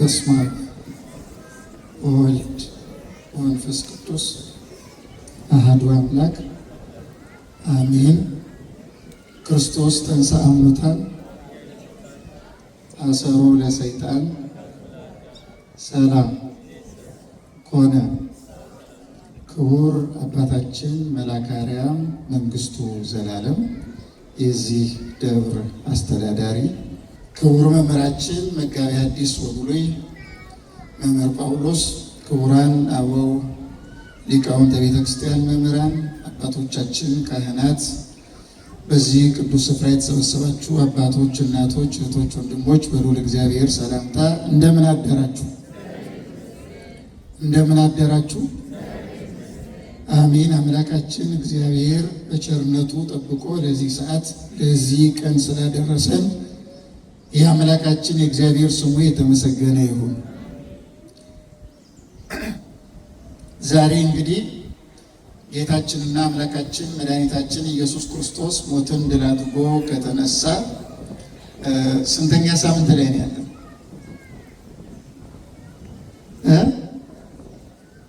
በስመ አብ ወወልድ ወመንፈስ ቅዱስ አሐዱ አምላክ አሜን። ክርስቶስ ተንሥአ እሙታን አሰሮ ለሰይጣን ሰላም ኮነ። ክቡር አባታችን መልአከ አርያም መንግስቱ ዘላለም የዚህ ደብር አስተዳዳሪ፣ ክቡር መምህራችን መጋቤ ሐዲስ ወብሉይ መምህር ጳውሎስ፣ ክቡራን አበው ሊቃውንተ ቤተ ክርስቲያን፣ መምህራን አባቶቻችን፣ ካህናት፣ በዚህ ቅዱስ ስፍራ የተሰበሰባችሁ አባቶች፣ እናቶች፣ እህቶች፣ ወንድሞች በልዑል እግዚአብሔር ሰላምታ እንደምን አደራችሁ? እንደምን አደራችሁ? አሜን። አምላካችን እግዚአብሔር በቸርነቱ ጠብቆ ለዚህ ሰዓት ለዚህ ቀን ስላደረሰን የአምላካችን የእግዚአብሔር ስሙ የተመሰገነ ይሁን። ዛሬ እንግዲህ ጌታችንና አምላካችን መድኃኒታችን ኢየሱስ ክርስቶስ ሞትን ድል አድርጎ ከተነሳ ስንተኛ ሳምንት ላይ ነው ያለው?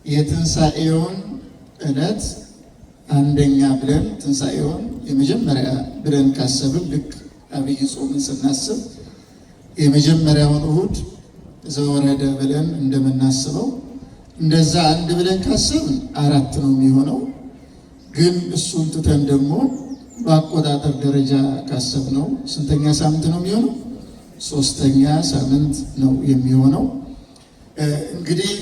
የትንሣኤውን ዕለት አንደኛ ብለን ትንሣኤውን የመጀመሪያ ብለን ካሰብን ልክ አብይ ጾምን ስናስብ የመጀመሪያውን እሁድ ዘወረደ ብለን እንደምናስበው እንደዛ አንድ ብለን ካሰብን አራት ነው የሚሆነው። ግን እሱን ትተን ደግሞ በአቆጣጠር ደረጃ ካሰብነው ስንተኛ ሳምንት ነው የሚሆነው? ሶስተኛ ሳምንት ነው የሚሆነው። እንግዲህ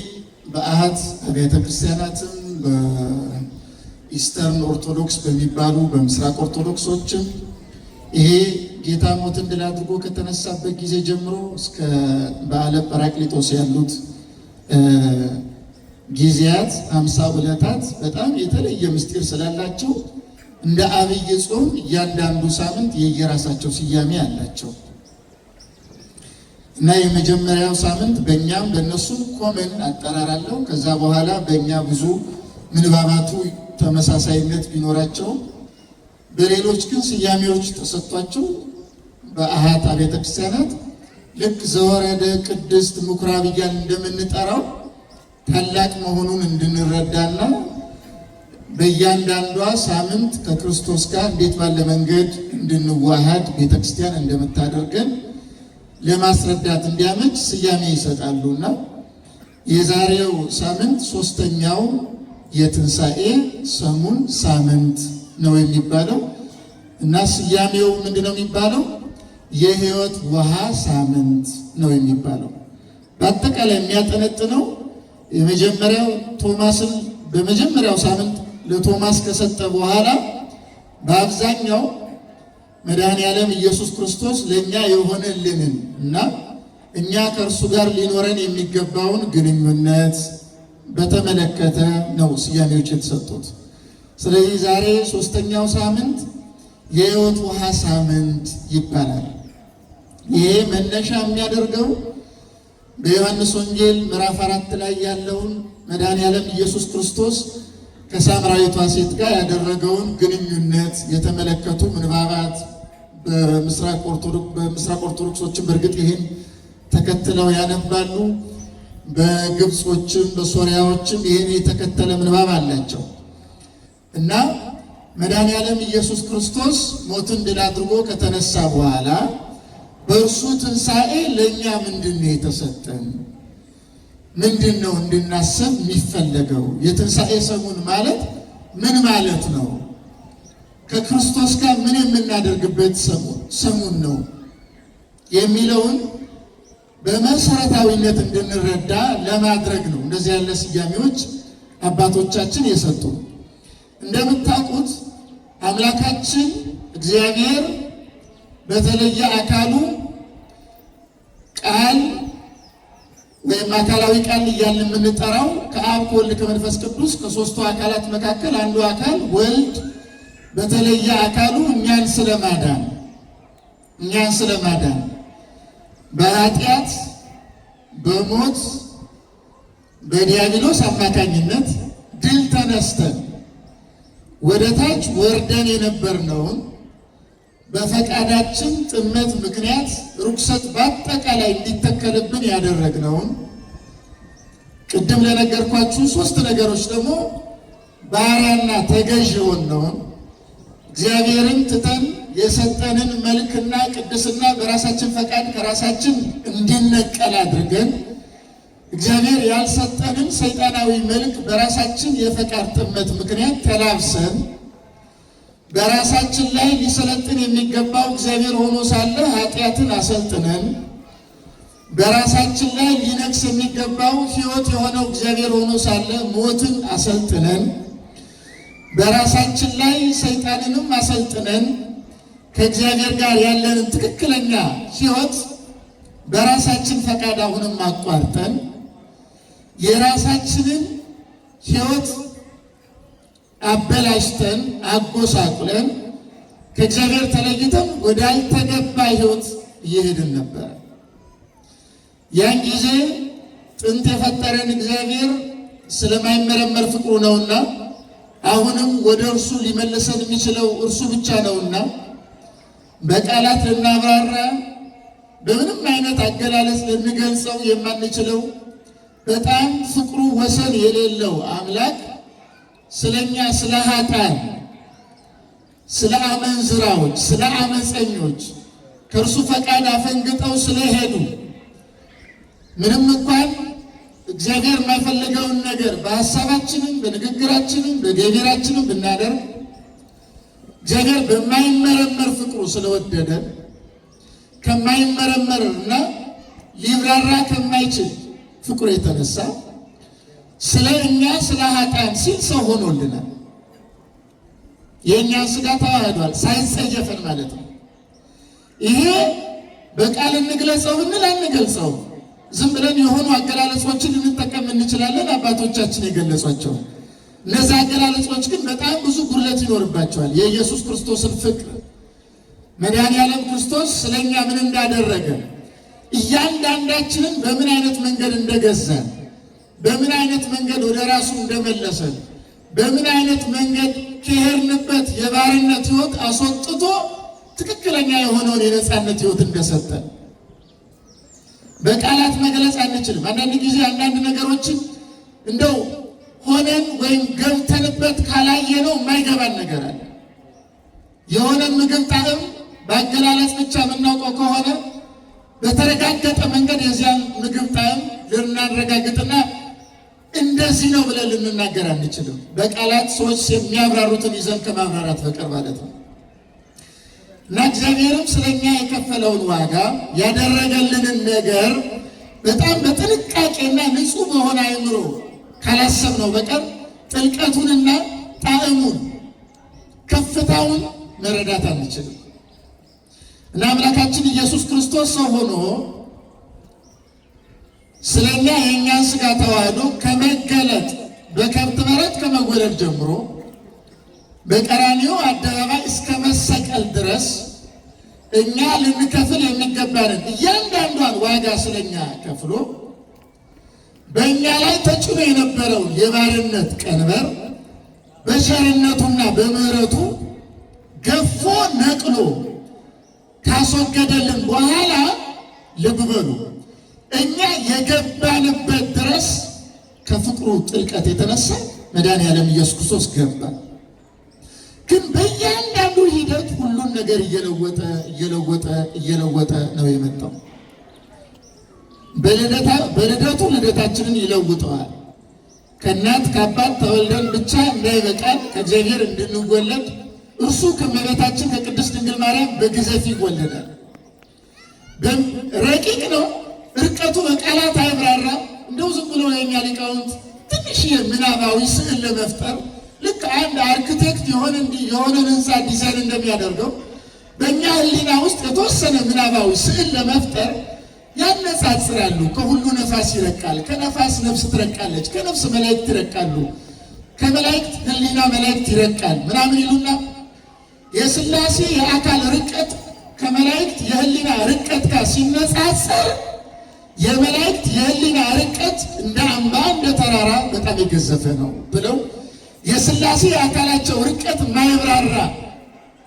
በአሃት አብያተ ክርስቲያናትም በኢስተርን ኦርቶዶክስ በሚባሉ በምስራቅ ኦርቶዶክሶችም ይሄ ጌታ ሞትን ድል አድርጎ ከተነሳበት ጊዜ ጀምሮ እስከ በዓለ ጰራቅሊጦስ ያሉት ጊዜያት 50 ዕለታት በጣም የተለየ ምስጢር ስላላቸው እንደ አብይ ጾም እያንዳንዱ ሳምንት የየራሳቸው ስያሜ አላቸው እና የመጀመሪያው ሳምንት በእኛም በእነሱም ኮመን አጠራር አለው። ከዛ በኋላ በእኛ ብዙ ምንባባቱ ተመሳሳይነት ቢኖራቸውም በሌሎች ግን ስያሜዎች ተሰጥቷቸው በአሃት አብያተ ክርስቲያናት ልክ ዘወረደ ቅድስት ምኩራብ እያልን እንደምንጠራው ታላቅ መሆኑን እንድንረዳና በእያንዳንዷ ሳምንት ከክርስቶስ ጋር እንዴት ባለ መንገድ እንድንዋሃድ ቤተክርስቲያን እንደምታደርገን ለማስረዳት እንዲያመች ስያሜ ይሰጣሉና የዛሬው ሳምንት ሶስተኛው የትንሣኤ ሰሙን ሳምንት ነው የሚባለው እና ስያሜው ምንድነው የሚባለው? የሕይወት ውሃ ሳምንት ነው የሚባለው። በአጠቃላይ የሚያጠነጥነው የመጀመሪያው ቶማስን በመጀመሪያው ሳምንት ለቶማስ ከሰጠ በኋላ በአብዛኛው መድኃኔዓለም ኢየሱስ ክርስቶስ ለእኛ የሆነልንን እና እኛ ከእርሱ ጋር ሊኖረን የሚገባውን ግንኙነት በተመለከተ ነው ስያሜዎች የተሰጡት። ስለዚህ ዛሬ ሶስተኛው ሳምንት የሕይወት ውሃ ሳምንት ይባላል። ይሄ መነሻ የሚያደርገው በዮሐንስ ወንጌል ምዕራፍ 4 ላይ ያለውን መድኃኔዓለም ኢየሱስ ክርስቶስ ከሳምራዊቷ ሴት ጋር ያደረገውን ግንኙነት የተመለከቱ ምንባባት በምስራቅ ኦርቶዶክሶችም በእርግጥ ይህን ተከትለው ያነባሉ። በግብጾችም በሶሪያዎችም ይህን የተከተለ ምንባብ አላቸው እና መድኃኔዓለም ኢየሱስ ክርስቶስ ሞትን ድል አድርጎ ከተነሳ በኋላ በእርሱ ትንሣኤ ለእኛ ምንድን ነው የተሰጠን? ምንድን ነው እንድናስብ የሚፈለገው? የትንሣኤ ሰሙን ማለት ምን ማለት ነው? ከክርስቶስ ጋር ምን የምናደርግበት ሰሙን ነው የሚለውን በመሰረታዊነት እንድንረዳ ለማድረግ ነው እንደዚህ ያለ ስያሜዎች አባቶቻችን የሰጡ። እንደምታውቁት አምላካችን እግዚአብሔር በተለየ አካሉ ቃል ወይም አካላዊ ቃል እያልን የምንጠራው ከአብ ከወልድ ከመንፈስ ቅዱስ ከሦስቱ አካላት መካከል አንዱ አካል ወልድ በተለየ አካሉ እኛን ስለማዳን በኃጢአት በሞት በዲያብሎስ አማካኝነት ድል ተነስተን ወደ ታች ወርደን የነበርነውን በፈቃዳችን ጥመት ምክንያት ርኩሰት በአጠቃላይ እንዲተከልብን ያደረግነውን ቅድም ለነገርኳችሁ ሶስት ነገሮች ደግሞ ባሪያና ተገዥ የሆነውን እግዚአብሔርን ትተን የሰጠንን መልክና ቅድስና በራሳችን ፈቃድ ከራሳችን እንድንነቀል አድርገን እግዚአብሔር ያልሰጠንን ሰይጣናዊ መልክ በራሳችን የፈቃድ ጥመት ምክንያት ተላብሰን በራሳችን ላይ ሊሰለጥን የሚገባው እግዚአብሔር ሆኖ ሳለ ኃጢአትን አሰልጥነን በራሳችን ላይ ሊነግስ የሚገባው ሕይወት የሆነው እግዚአብሔር ሆኖ ሳለ ሞትን አሰልጥነን በራሳችን ላይ ሰይጣንንም አሰልጥነን ከእግዚአብሔር ጋር ያለንን ትክክለኛ ሕይወት በራሳችን ፈቃድ አሁንም አቋርጠን የራሳችንን ሕይወት አበላሽተን አጎሳቁለን ከእግዚአብሔር ተለይተን ወዳልተገባ ሕይወት እየሄድን ነበር። ያን ጊዜ ጥንት የፈጠረን እግዚአብሔር ስለማይመረመር ፍቅሩ ነውና አሁንም ወደ እርሱ ሊመልሰን የሚችለው እርሱ ብቻ ነውና በቃላት ልናብራራ በምንም አይነት አገላለጽ ልንገልጸው የማንችለው በጣም ፍቅሩ ወሰን የሌለው አምላክ ስለኛ ስለ ኃጥአን ስለ አመንዝራዎች ስለ አመፀኞች ከእርሱ ፈቃድ አፈንግጠው ስለሄዱ ምንም እንኳን እግዚአብሔር የማይፈልገውን ነገር በሐሳባችንም በንግግራችንም በገቢራችንም ብናደርግ እግዚአብሔር በማይመረመር ፍቅሩ ስለወደደ ከማይመረመርና ሊብራራ ከማይችል ፍቅሩ የተነሳ ስለ እኛ ስለ ኃጥአን ሲል ሰው ሆኖልናል። የእኛን ሥጋ ተዋህዷል ሳይጸየፈን ማለት ነው። ይሄ በቃል እንግለጸው ብንል አንገልጸው። ዝም ብለን የሆኑ አገላለጾችን ልንጠቀም እንችላለን፣ አባቶቻችን የገለጿቸው። እነዚህ አገላለጾች ግን በጣም ብዙ ጉድለት ይኖርባቸዋል። የኢየሱስ ክርስቶስን ፍቅር መድኃኔዓለም ክርስቶስ ስለኛ ምን እንዳደረገ እያንዳንዳችንን በምን አይነት መንገድ እንደገዛን በምን አይነት መንገድ ወደ ራሱ እንደመለሰን በምን አይነት መንገድ ከሄድንበት የባርነት ሕይወት አስወጥቶ ትክክለኛ የሆነውን የነፃነት ሕይወት እንደሰጠን በቃላት መግለጽ አንችልም። አንዳንድ ጊዜ አንዳንድ ነገሮችን እንደው ሆነን ወይም ገብተንበት ካላየነው የማይገባን ነገር አለ። የሆነን ምግብ ጣዕም በአገላለጽ ብቻ የምናውቀው ከሆነ በተረጋገጠ መንገድ የዚያን ምግብ ጣዕም ልናረጋግጥና እንደዚህ ነው ብለን ልንናገር አንችልም። በቃላት ሰዎች የሚያብራሩትን ይዘን ከማብራራት በቀር ማለት ነው። እና እግዚአብሔርም ስለኛ የከፈለውን ዋጋ ያደረገልንን ነገር በጣም በጥንቃቄና ንጹሕ በሆነ አእምሮ ካላሰብነው በቀር ጥልቀቱንና ጣዕሙን ከፍታውን መረዳት አንችልም። እና አምላካችን ኢየሱስ ክርስቶስ ሰው ሆኖ ስለኛ የእኛን ሥጋ ተዋህዶ ከመገለጥ በከብት በረት ከመወለድ ጀምሮ በቀራንዮ አደባባይ እስከ መሰቀል ድረስ እኛ ልንከፍል የሚገባንን እያንዳንዷን ዋጋ ስለኛ ከፍሎ በእኛ ላይ ተጭኖ የነበረውን የባርነት ቀንበር በቸርነቱና በምሕረቱ ገፎ ነቅሎ ካስወገደልን በኋላ ልብ በሉ እኛ የገባንበት ድረስ ከፍቅሩ ጥልቀት የተነሳ መድኃኔዓለም ኢየሱስ ክርስቶስ ገባ። ግን በእያንዳንዱ ሂደት ሁሉን ነገር እየለወጠ ነው የመጣው። በልደቱ ልደታችንን ይለውጠዋል። ከእናት ከአባት ተወልደን ብቻ እንዳይበቃን ከእግዚአብሔር እንድንወለድ እርሱ ከእመቤታችን ከቅድስት ድንግል ማርያም በግዘፍ ይወለዳል። ረቂቅ ነው። ርቀቱ በቃላት አይብራራም። እንደው ዝም ብሎ የኛ ሊቃውንት ትንሽ ምናባዊ ስዕል ለመፍጠር ልክ አንድ አርክቴክት የሆነን ህንፃ ዲዛይን እንደሚያደርገው በእኛ ሕሊና ውስጥ የተወሰነ ምናባዊ ስዕል ለመፍጠር ያነጻጽራሉ። ከሁሉ ነፋስ ይረቃል፣ ከነፋስ ነፍስ ትረቃለች፣ ከነፍስ መላእክት ይረቃሉ፣ ከመላእክት ሕሊና መላእክት ይረቃል ምናምን ይሉና የሥላሴ የአካል ርቀት ከመላእክት የሕሊና ርቀት ጋር ሲነጻጸር የመላእክት የሕሊና ርቀት እንደ አምባ እንደ ተራራ በጣም የገዘፈ ነው ብለው የሥላሴ የአካላቸው ርቀት ማይብራራ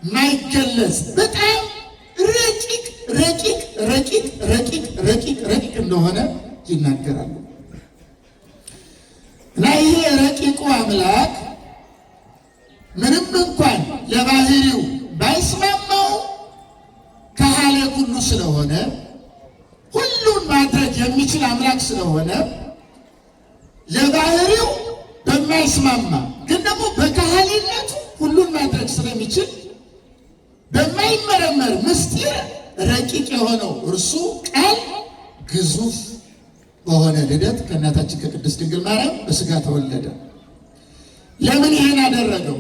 ማይገለጽ በጣም ረቂቅ ረቂቅ ረቂቅ ረቂቅ ረቂቅ ረቂቅ እንደሆነ ይናገራሉ። እና ይሄ ረቂቁ አምላክ ምንም እንኳን ለባህሪው ባይስማማው ከሃሌ ሁሉ ስለሆነ ሁሉን ማድረግ የሚችል አምላክ ስለሆነ ለባህሪው በማይስማማ ግን ደግሞ በካህሊነቱ ሁሉን ማድረግ ስለሚችል በማይመረመር ምስጢር ረቂቅ የሆነው እርሱ ቃል ግዙፍ በሆነ ልደት ከእናታችን ከቅድስት ድንግል ማርያም በሥጋ ተወለደ። ለምን ይህን አደረገው?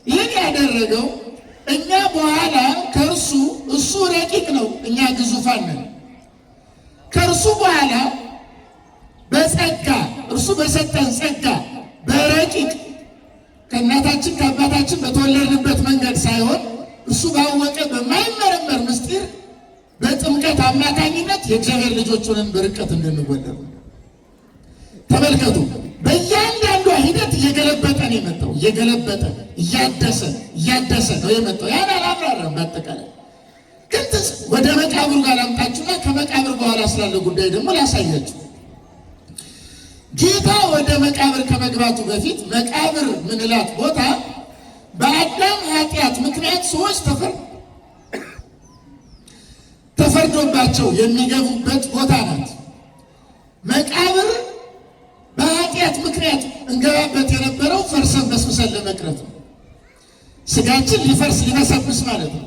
ይህን ያደረገው እኛ በኋላ ከእርሱ እሱ ረቂቅ ነው፣ እኛ ግዙፋን ነን። ከእርሱ በኋላ በጸጋ እርሱ በሰጠን ጸጋ በረቂቅ ከእናታችን ከአባታችን በተወለድንበት መንገድ ሳይሆን እሱ ባወቀ በማይመረመር ምስጢር በጥምቀት አማካኝነት የእግዚአብሔር ልጆች ሆነን በርቀት እንድንወለድ። ተመልከቱ፣ በእያንዳንዷ ሂደት እየገለበጠ ነው የመጣው። እየገለበጠ እያደሰ ነው የመጣው። ያን አላብራራም። በአጠቃላይ ግን ወደ መቃብሩ ጋር ላምጣችሁና ከመቃብር በኋላ ስላለ ጉዳይ ደግሞ ላሳያችሁ። ጌታ ወደ መቃብር ከመግባቱ በፊት መቃብር ምንላት ቦታ በአዳም ኃጢአት ምክንያት ሰዎች ተፈርዶባቸው የሚገቡበት ቦታ ናት። መቃብር በኃጢአት ምክንያት እንገባበት የነበረው ፈርሰን በስብሰን ለመቅረት ነው። ስጋችን ሊፈርስ ሊበሰብስ ማለት ነው።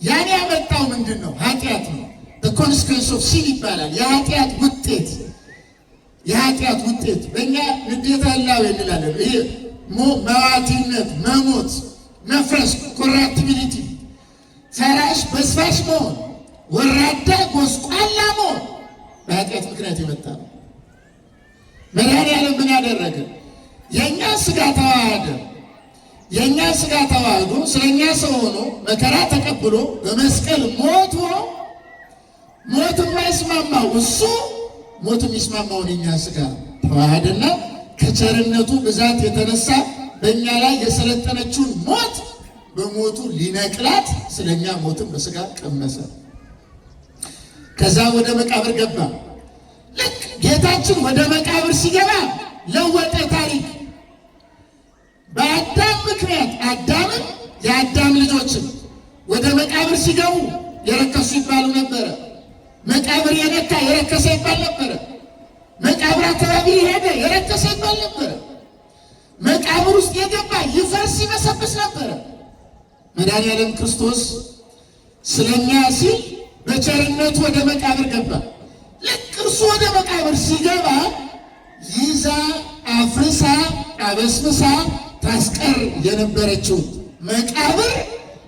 ያን ያመጣው ምንድን ነው? ኃጢአት ነው። ኮንስኩዌንስ ኦፍ ሲን ይባላል። የኃጢአት ውጤት በእኛ ንዴተ ህላዌ እንላለን። ይሄ መዋቲነት፣ መሞት፣ መፍረስ፣ ኮራፕቲቢሊቲ፣ ፈራሽ በስፋሽ መሆን፣ ወራዳ ጎስቋላ መሆን በኃጢአት ምክንያት የመጣ ነው። መድኃኒዓለም ምን ያደረገ? የእኛ ስጋ ተዋሃደ። የእኛ ስጋ ተዋህዶ ስለኛ ሰው ሆኖ መከራ ተቀብሎ በመስቀል ሞት ሆኖ ሞት የማይስማማው እሱ ሞት የሚስማማውን የኛ ስጋ ተዋሃደና ከቸርነቱ ብዛት የተነሳ በእኛ ላይ የሰለጠነችውን ሞት በሞቱ ሊነቅላት ስለኛ ሞትን በስጋ ቀመሰ። ከዛ ወደ መቃብር ገባ። ልክ ጌታችን ወደ መቃብር ሲገባ ለወጠ ታሪክ። በአዳም ምክንያት አዳምን የአዳም ልጆችን ወደ መቃብር ሲገቡ የረከሱ ይባሉ ነበረ። መቃብር የነካ የረከሰ ይባል ነበረ። መቃብር አካባቢ የሄደ የረከሰ ይባል ነበረ። መቃብር ውስጥ የገባ ይፈርስ ይበሰብስ ነበረ። መድኃኒዓለም ክርስቶስ ስለኛ ሲል በቸርነቱ ወደ መቃብር ገባ። ልክ እርሱ ወደ መቃብር ሲገባ ይዛ አፍርሳ አበስብሳ ታስቀር የነበረችው መቃብር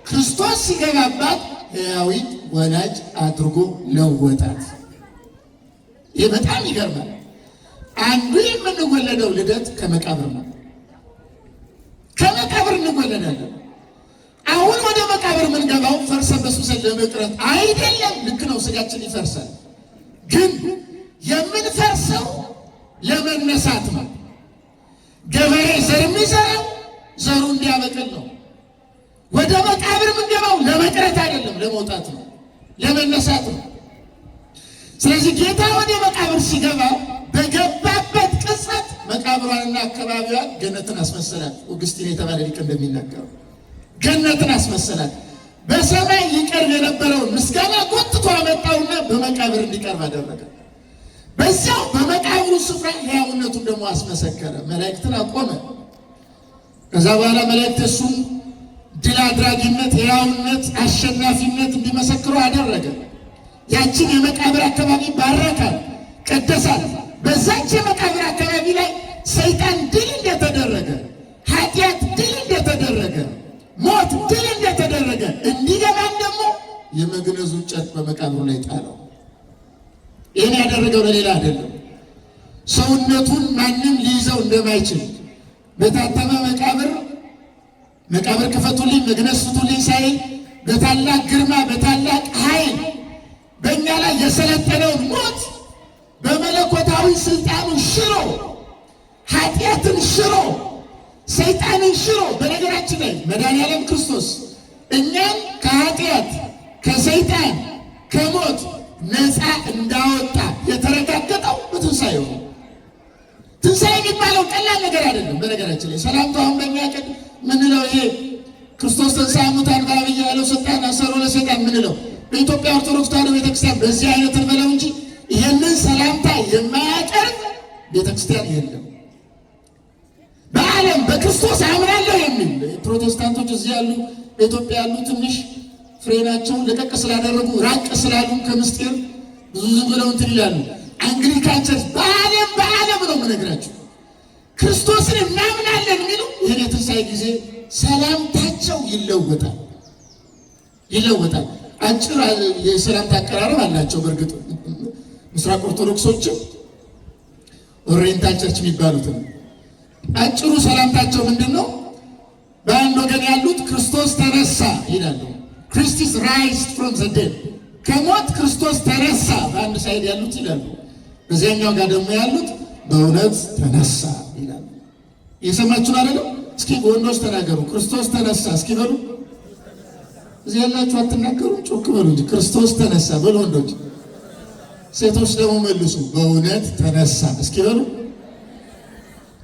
ክርስቶስ ሲገባባት ሕያዊት ወላጅ አድርጎ ለወጣት። ይህ በጣም ይገርማል። አንዱ የምንወለደው ልደት ከመቃብር ነው። ከመቃብር እንወለዳለን። አሁን ወደ መቃብር የምንገባው ፈርሰን በስብሰን ለመቅረት አይደለም። ልክ ነው፣ ስጋችን ይፈርሳል። ግን የምንፈርሰው ለመነሳት ነው። ገበሬ ዘር የሚዘራው ዘሩ እንዲያበቅል ነው። ወደ መቃብር የምንገባው ለመቅረት አይደለም፣ ለመውጣት ነው፣ ለመነሳት ነው። ስለዚህ ጌታ ወደ መቃብር ሲገባ በገባበት ቅጽበት መቃብሯንና አካባቢዋን ገነትን አስመሰላት። ኦግስቲን የተባለ ሊቅ እንደሚናገረው ገነትን አስመሰላት። በሰማይ ይቀርብ የነበረውን ምስጋና ጎትቶ አመጣውና በመቃብር እንዲቀርብ አደረገ። በዚያው በመቃብሩ ስፍራ ሕያውነቱን ደግሞ አስመሰከረ። መላእክትን አቆመ። ከዛ በኋላ መላእክት እሱን ድል አድራጊነት፣ ሕያውነት፣ አሸናፊነት እንዲመሰክሩ አደረገ። ያችን የመቃብር አካባቢ ባረካል፣ ቀደሳል። በዛች የመቃብር አካባቢ ላይ ሰይጣን ድል እንደተደረገ፣ ኃጢአት ድል እንደተደረገ፣ ሞት ድል እንደተደረገ እንዲገባን ደግሞ የመግነዙን ጨርቅ በመቃብሩ ላይ ጣለው። ይህን ያደረገው ለሌላ አይደለም። ሰውነቱን ማንም ሊይዘው እንደማይችል በታተመ መቃብር ክፈቱልኝ፣ መግነዝ ፍቱልኝ ሳይል በታላቅ ግርማ በታላቅ ኃይል በእኛ ላይ የሰለጠነውን ሞት በመለኮታዊ ስልጣኑ ሽሮ፣ ኃጢአትን ሽሮ፣ ሰይጣንን ሽሮ። በነገራችን ላይ መድኃኒዓለም ክርስቶስ እኛን ከኃጢአት ከሰይጣን ከሞት ነፃ እንዳወጣ የተረጋገጠው በትንሣኤው ነው። ትንሣኤ የሚባለው ቀላል ነገር አይደለም። በነገራችን ላይ ሰላምታውን በእኛ ቀን ምንለው ይሄ ክርስቶስ ተንሥአ እሙታን በዐቢይ ኃይል ወሥልጣን አሰሮ ለሰይጣን ምንለው በኢትዮጵያ ኦርቶዶክስ ተዋሕዶ ቤተክርስቲያን በዚህ አይነት እንበለው እንጂ ይህንን ሰላምታ የማያቀርብ ቤተክርስቲያን የለም። በዓለም በክርስቶስ አምናለሁ የሚል ፕሮቴስታንቶች እዚህ ያሉ በኢትዮጵያ ያሉ ትንሽ ፍሬናቸውን ለቀቅ ስላደረጉ ራቅ ስላሉ ከምስጢር ብዙ ብለው እንትን ይላሉ። አንግሊካን ቸርች በዓለም ነው የምነግራችሁ ክርስቶስን እናምናለን የሚሉ ይህን የትንሣኤ ጊዜ ሰላምታቸው ይለወጣል። አጭር የሰላምታ አቀራረብ አላቸው። በእርግጥ ምስራቅ ኦርቶዶክሶችም ኦሪየንታል ቸርች የሚባሉት አጭሩ ሰላምታቸው ምንድን ነው? በአንድ ወገን ያሉት ክርስቶስ ተነሳ ይላሉ። Christ is raised from the dead። ከሞት ክርስቶስ ተነሳ በአንድ ሳይድ ያሉት ይላሉ። በዚያኛው ጋር ደግሞ ያሉት በእውነት ተነሳ ይላሉ። የሰማችሁ አይደለም? እስኪ ወንዶች ተናገሩ፣ ክርስቶስ ተነሳ እስኪ በሉ። እዚህ ያላችሁ አትናገሩ፣ ጮክ በሉ እንጂ ክርስቶስ ተነሳ በሉ ወንዶች። ሴቶች ደግሞ መልሱ፣ በእውነት ተነሳ እስኪ በሉ።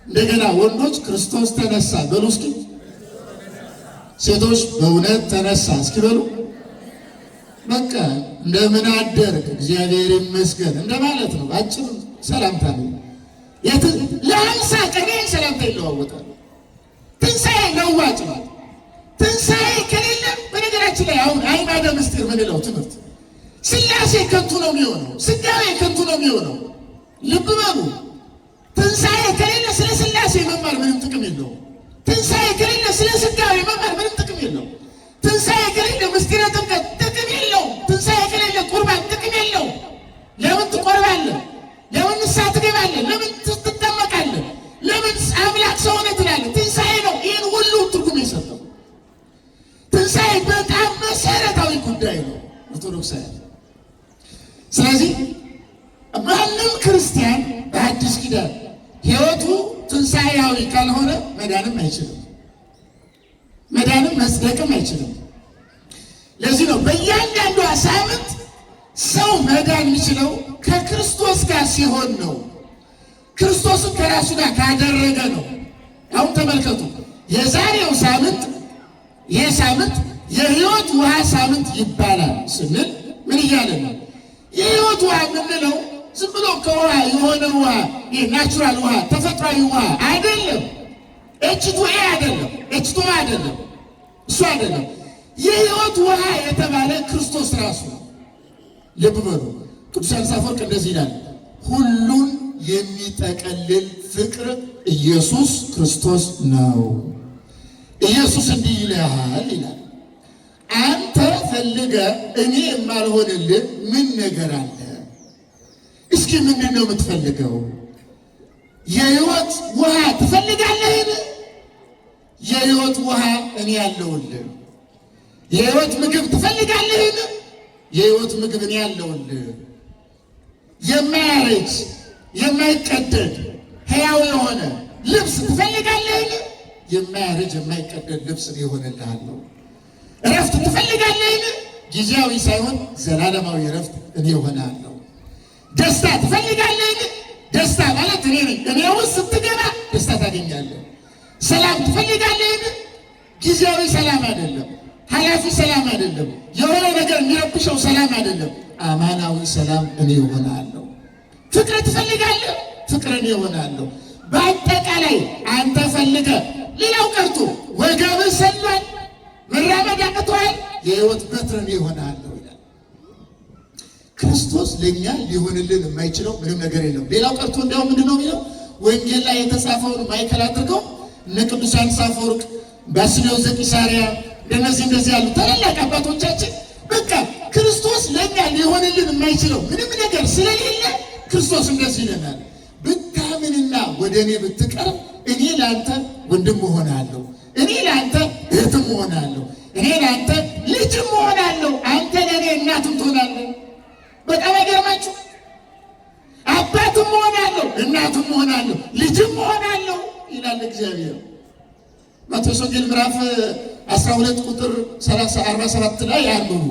እንደገና ወንዶች ክርስቶስ ተነሳ በሉ እስኪ። ሴቶች በእውነት ተነሳ እስኪ በሉ። በቃ እንደምን አደርክ እግዚአብሔር ይመስገን እንደማለት ነው። አጭር ሰላምታ ነው። ለአምሳ ቀን ሰላምታ ይለዋወጣል። ትንሣኤ ለዋጭ ነው። ትንሣኤ ከሌለ በነገራችን ላይ አሁን አዕማደ ምስጢር ምንለው ትምህርት ሥላሴ ከንቱ ነው የሚሆነው፣ ሥጋዌ ከንቱ ነው የሚሆነው። ልብ በሉ። ትንሣኤ ከሌለ ስለ ሥላሴ መማር ምንም ጥቅም የለውም። ትንሣኤ ከሌለ ስለ ሥጋዌ መማር ምንም ጥቅም የለውም። ትንሣኤ ከሌለ ምስጢረ ጥምቀት ጥቅም የለውም። ትንሣኤ ከሌለ ቁርባን ጥቅም የለውም። ለምን ትቆርባለህ? ለምን ንስሐ ትገባለህ? ለምን ትጠመቃለህ? ለምን አምላክ ሰው ሆነህ ትላለህ? ትንሣኤ ነው ይህን ሁሉ ትርጉም የሰጠው። ትንሣኤ በጣም መሰረታዊ ጉዳይ ነው ኦርቶዶክሳውያን። ስለዚህ ማንም ክርስቲያን በአዲስ ኪዳን ሕይወቱ ትንሣኤያዊ ካልሆነ መዳንም አይችልም፣ መዳንም መጽደቅም አይችልም። ለዚህ ነው በእያንዳንዷ ሳምንት ሰው መዳን የሚችለው ከክርስቶስ ጋር ሲሆን ነው። ክርስቶስን ከራሱ ጋር ካደረገ ነው። አሁን ተመልከቱ፣ የዛሬው ሳምንት ይህ ሳምንት የሕይወት ውሃ ሳምንት ይባላል ስንል ምን እያለ ነው? የሕይወት ውሃ የምንለው ዝም ብሎ ከውሃ የሆነ ውሃ ናቹራል ውሃ ተፈጥሯዊ ውሃ አይደለም። ኤችቱኤ አይደለም፣ ኤችቱ አይደለም፣ እሱ አይደለም። የሕይወት ውሃ የተባለ ክርስቶስ ራሱ ነው። ልብ በሉ። ቅዱስ ዮሐንስ አፈወርቅ እንደዚህ ይላል፣ ሁሉን የሚጠቀልል ፍቅር ኢየሱስ ክርስቶስ ነው። ኢየሱስ እንዲህ ይልሃል ይላል፣ አንተ ፈልገህ እኔ የማልሆንልህ ምን ነገር አለ? እስኪ ምንድን ነው የምትፈልገው? የሕይወት ውሃ ትፈልጋለህን? የሕይወት ውሃ እኔ ያለውልህ። የሕይወት ምግብ ትፈልጋለህን? የሕይወት ምግብ እኔ ያለውልህ። የማያረጅ የማይቀደድ ሕያው የሆነ ልብስ ትፈልጋለህን? የማያረጅ የማይቀደድ ልብስ እኔ እሆንልሃለሁ። እረፍት ትፈልጋለህን? ጊዜያዊ ሳይሆን ዘላለማዊ እረፍት እኔ እሆናለሁ። ደስታ ትፈልጋለህን? ደስታ ማለት እኔ ነኝ። እኔ ውስጥ ስትገባ ደስታ ታገኛለህ። ሰላም ትፈልጋለህን? ጊዜያዊ ሰላም አይደለም፣ ኃላፊ ሰላም አይደለም፣ የሆነ ነገር የሚረብሸው ሰላም አይደለም። አማናዊ ሰላም እኔ እሆናለሁ። ፍቅር ትፈልጋለህ? ፍቅር እኔ እሆናለሁ። በአጠቃላይ አንተ ፈልገህ ሌላው ቀርቶ ወገብህ ሰሏል፣ መራመድ አቅቶሃል፣ የሕይወት በትር እኔ እሆናለሁ ይላል። ክርስቶስ ለእኛ ሊሆንልን የማይችለው ምንም ነገር የለም። ሌላው ቀርቶ እንዲያውም ምንድን ነው የሚለው? ወንጌል ላይ የተጻፈውን ማዕከል አድርገው እነ ቅዱስ ዮሐንስ አፈወርቅ፣ ባስልዮስ ዘቂሳርያ እንደዚህ ያሉ ታላላቅ አባቶቻችን በቃ ክርስቶስ ለእኛ ሊሆንልን የማይችለው ምንም ነገር ስለሌለ ክርስቶስ እንደዚህ ይለናል፣ ብታምንና ወደ እኔ ብትቀርብ እኔ ለአንተ ወንድም እሆናለሁ፣ እኔ ለአንተ እህትም እሆናለሁ፣ እኔ ለአንተ ልጅም እሆናለሁ፣ አንተ ለእኔ እናትም ትሆናለህ። በጣም አይገርማችሁ? አባትም እሆናለሁ፣ እናትም እሆናለሁ፣ ልጅም እሆናለሁ ይላል እግዚአብሔር። ማቴዎስ ወንጌል ምዕራፍ 12 ቁጥር 47 ላይ ያንብቡ።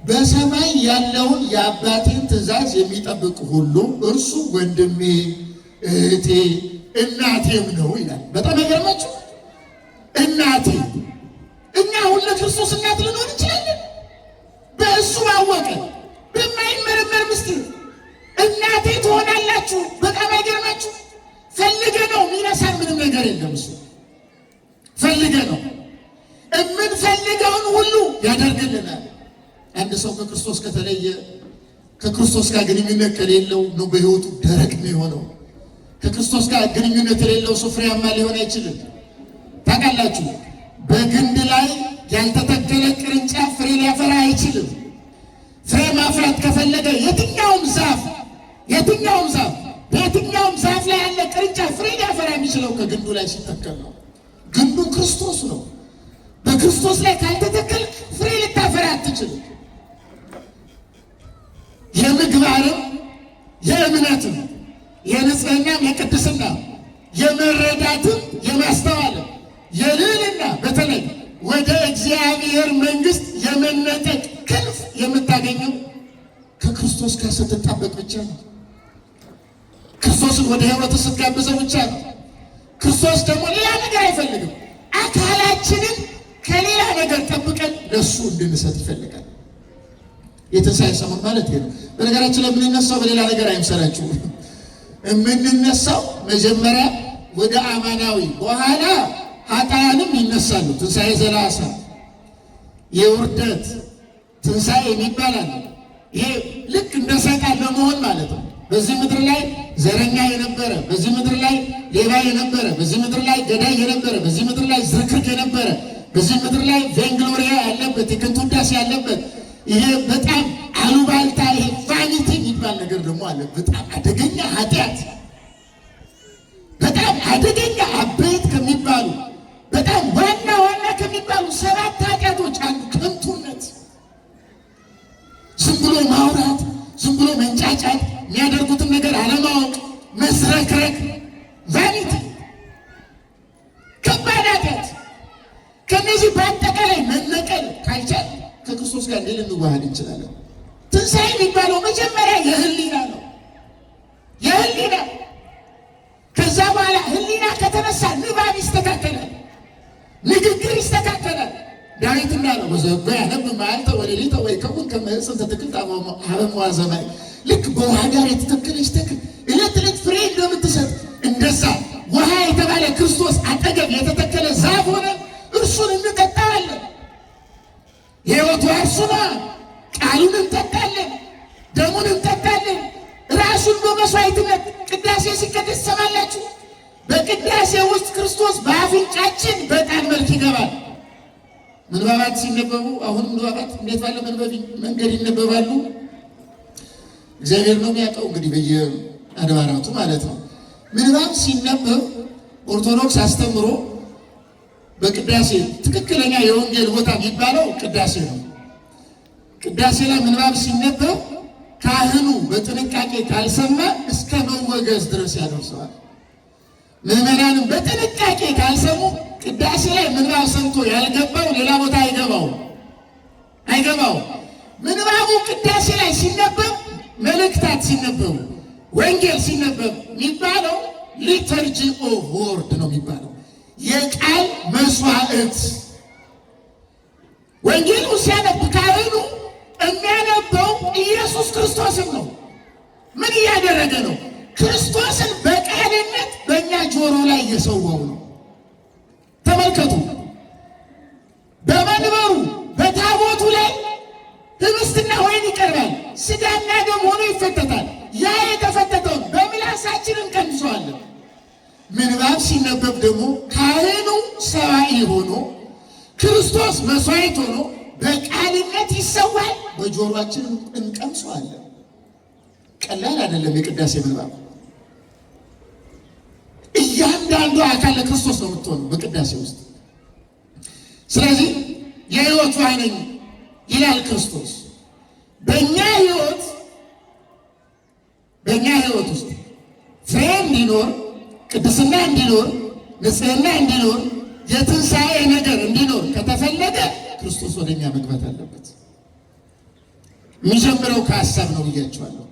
በሰማይ ያለውን የአባቴን ትእዛዝ የሚጠብቅ ሁሉ እርሱ ወንድሜ፣ እህቴ፣ እናቴም ነው ይላል። በጣም አይገርማችሁ? እናቴ። እኛ አሁን ለክርስቶስ እናት ልንሆን እንችላለን። በእሱ ባወቀ በማይመረመር ምስጢር እናቴ ትሆናላችሁ። በጣም አይገርማችሁ? ፈልገ ነው የሚነሳን ምንም ነገር የለም። እሱ ፈልገ ነው የምንፈልገውን ሁሉ ያደርግልናል። አንድ ሰው ከክርስቶስ ከተለየ ከክርስቶስ ጋር ግንኙነት ከሌለው ነው በሕይወቱ ደረቅ ነው የሆነው። ከክርስቶስ ጋር ግንኙነት የሌለው ሰው ፍሬያማ ሊሆን አይችልም። ታውቃላችሁ፣ በግንድ ላይ ያልተተከለ ቅርንጫፍ ፍሬ ሊያፈራ አይችልም። ፍሬ ማፍራት ከፈለገ የትኛውም ዛፍ በየትኛውም ዛፍ ላይ ያለ ቅርንጫፍ ፍሬ ሊያፈራ የሚችለው ከግንዱ ላይ ሲተከል ነው። ግንዱ ክርስቶስ ነው። በክርስቶስ ላይ ካልተተከል ፍሬ ልታፈራ አትችልም። የምግባርም የእምነትም የንጽህናም የቅድስናም የመረዳትም የማስተዋልም የልዕልና በተለይ ወደ እግዚአብሔር መንግሥት የመነጠቅ ክንፍ የምታገኘው ከክርስቶስ ጋር ስትጣበቅ ብቻ ነው። ክርስቶስን ወደ ሕይወት ስትጋብዘው ብቻ ነው። ክርስቶስ ደግሞ ሌላ ነገር አይፈልግም። አካላችንን ከሌላ ነገር ጠብቀን ለእሱ እንድንሰጥ ይፈልጋል። የትንሣኤ ሰሞን ማለት ነው። በነገራችን ላይ የምንነሳው በሌላ ነገር አይምሰላችሁ። የምንነሳው መጀመሪያ ወደ አማናዊ፣ በኋላ ኃጥአንም ይነሳሉ። ትንሣኤ ዘላሳ የውርደት ትንሣኤ ይባላል። ይሄ ልክ እንደ ሰይጣን ለመሆን ማለት ነው። በዚህ ምድር ላይ ዘረኛ የነበረ፣ በዚህ ምድር ላይ ሌባ የነበረ፣ በዚህ ምድር ላይ ገዳይ የነበረ፣ በዚህ ምድር ላይ ዝርክርክ የነበረ፣ በዚህ ምድር ላይ ቬንግሎሪያ ያለበት፣ የከንቱ ውዳሴ ያለበት፣ ይሄ በጣም አሉባልታ፣ ይሄ ቫኒቲ የሚባል ነገር ደግሞ አለ። በጣም አደገኛ ኃጢአት፣ በጣም አደገኛ አበይት ከሚባሉ በጣም ዋና ከሚባሉ 7 ኃጢአቶች አንዱ ከንቱነት፣ ዝም ብሎ ማውራት፣ ዝም ብሎ መንጫጫት፣ የሚያደርጉትን ነገር አለማወቅ፣ መስረክረክ፣ ቫኒቲ፣ ከባድ ኃጢአት። ከነዚህ በአጠቃላይ መነቀል ካልቻል ከክርስቶስ ጋር እንዴት ልንዋሃድ እንችላለን? ትንሣኤ የሚባለው መጀመሪያ የህሊና ነው። የህሊና ከዛ በኋላ ህሊና ከተነሳ ንባብ ይስተካከላል፣ ንግግር ይስተካከላል። ዳዊት እንዳለው በዘጎ ያነብ መዓልተ ወሌሊተ ወይከውን ከመ ዕፅን ተተክልት ኀበ መዋዘማይ። ልክ በውሃ ጋር የተተከለች ተክል ዕለት ዕለት ፍሬ እንደምትሰጥ እንደዛ ውሃ የተባለ ክርስቶስ አጠገብ የተተከለ ዛፍ ሆነ እርሱን እንጠጣዋለን። የሕይወቱ እርሱ ነው። ቃሉን እንጠጣለን፣ ደሙን እንጠጣለን። ራሱን በመስዋዕትነት ቅዳሴ ሲቀደስ ትሰማላችሁ። በቅዳሴ ውስጥ ክርስቶስ በአፍንጫችን በጣም መልክ ይገባል። ምንባባት ሲነበቡ አሁን ምንባባት እንዴት ባለ መንገድ ይነበባሉ? እግዚአብሔር ነው የሚያውቀው። እንግዲህ በየአድባራቱ ማለት ነው። ምንባብ ሲነበብ ኦርቶዶክስ አስተምሮ በቅዳሴ ትክክለኛ የወንጌል ቦታ የሚባለው ቅዳሴ ነው። ቅዳሴ ላይ ምንባብ ሲነበብ ካህኑ በጥንቃቄ ካልሰማ እስከ መወገዝ ድረስ ያደርሰዋል። ምዕመናንም በጥንቃቄ ካልሰሙ ቅዳሴ ላይ ምንባብ ሰምቶ ያልገባው ሌላ ቦታ አይገባው። ምንባቡ ቅዳሴ ላይ ሲነበብ፣ መልእክታት ሲነበቡ፣ ወንጌል ሲነበብ የሚባለው ሊተርጂ ኦፍ ወርድ ነው የሚባለው፣ የቃል መስዋዕት። ወንጌሉ ሲያነብ ካህኑ የሚያነበው ኢየሱስ ክርስቶስን ነው። ምን እያደረገ ነው? ክርስቶስን በቃልነት በእኛ ጆሮ ላይ እየሰዋው ነው። ተመልከቱ። በመንበሩ በታቦቱ ላይ ህብስትና ወይን ይቀርባል፣ ስጋና ደም ሆኖ ይፈተታል። ያ የተፈተተውን በምላሳችን እንቀምሰዋለን። ምንባብ ሲነበብ ደግሞ ካህኑ ሰዋኢ ሆኖ ክርስቶስ መስዋዕት ሆኖ በቃልነት ይሰዋል፣ በጆሮአችን እንቀምሰዋለን። ቀላል አይደለም የቅዳሴ ምንባብ። እያንዳንዱ አካል ለክርስቶስ ነው የምትሆነው በቅዳሴ ውስጥ። ስለዚህ የሕይወት ውሃ ነኝ ይላል ክርስቶስ። በእኛ ሕይወት ውስጥ ፍሬ እንዲኖር፣ ቅድስና እንዲኖር፣ ንጽህና እንዲኖር፣ የትንሣኤ ነገር እንዲኖር ከተፈለገ ክርስቶስ ወደኛ መግባት አለበት። የሚጀምረው ከሐሳብ ነው ብያቸዋለሁ።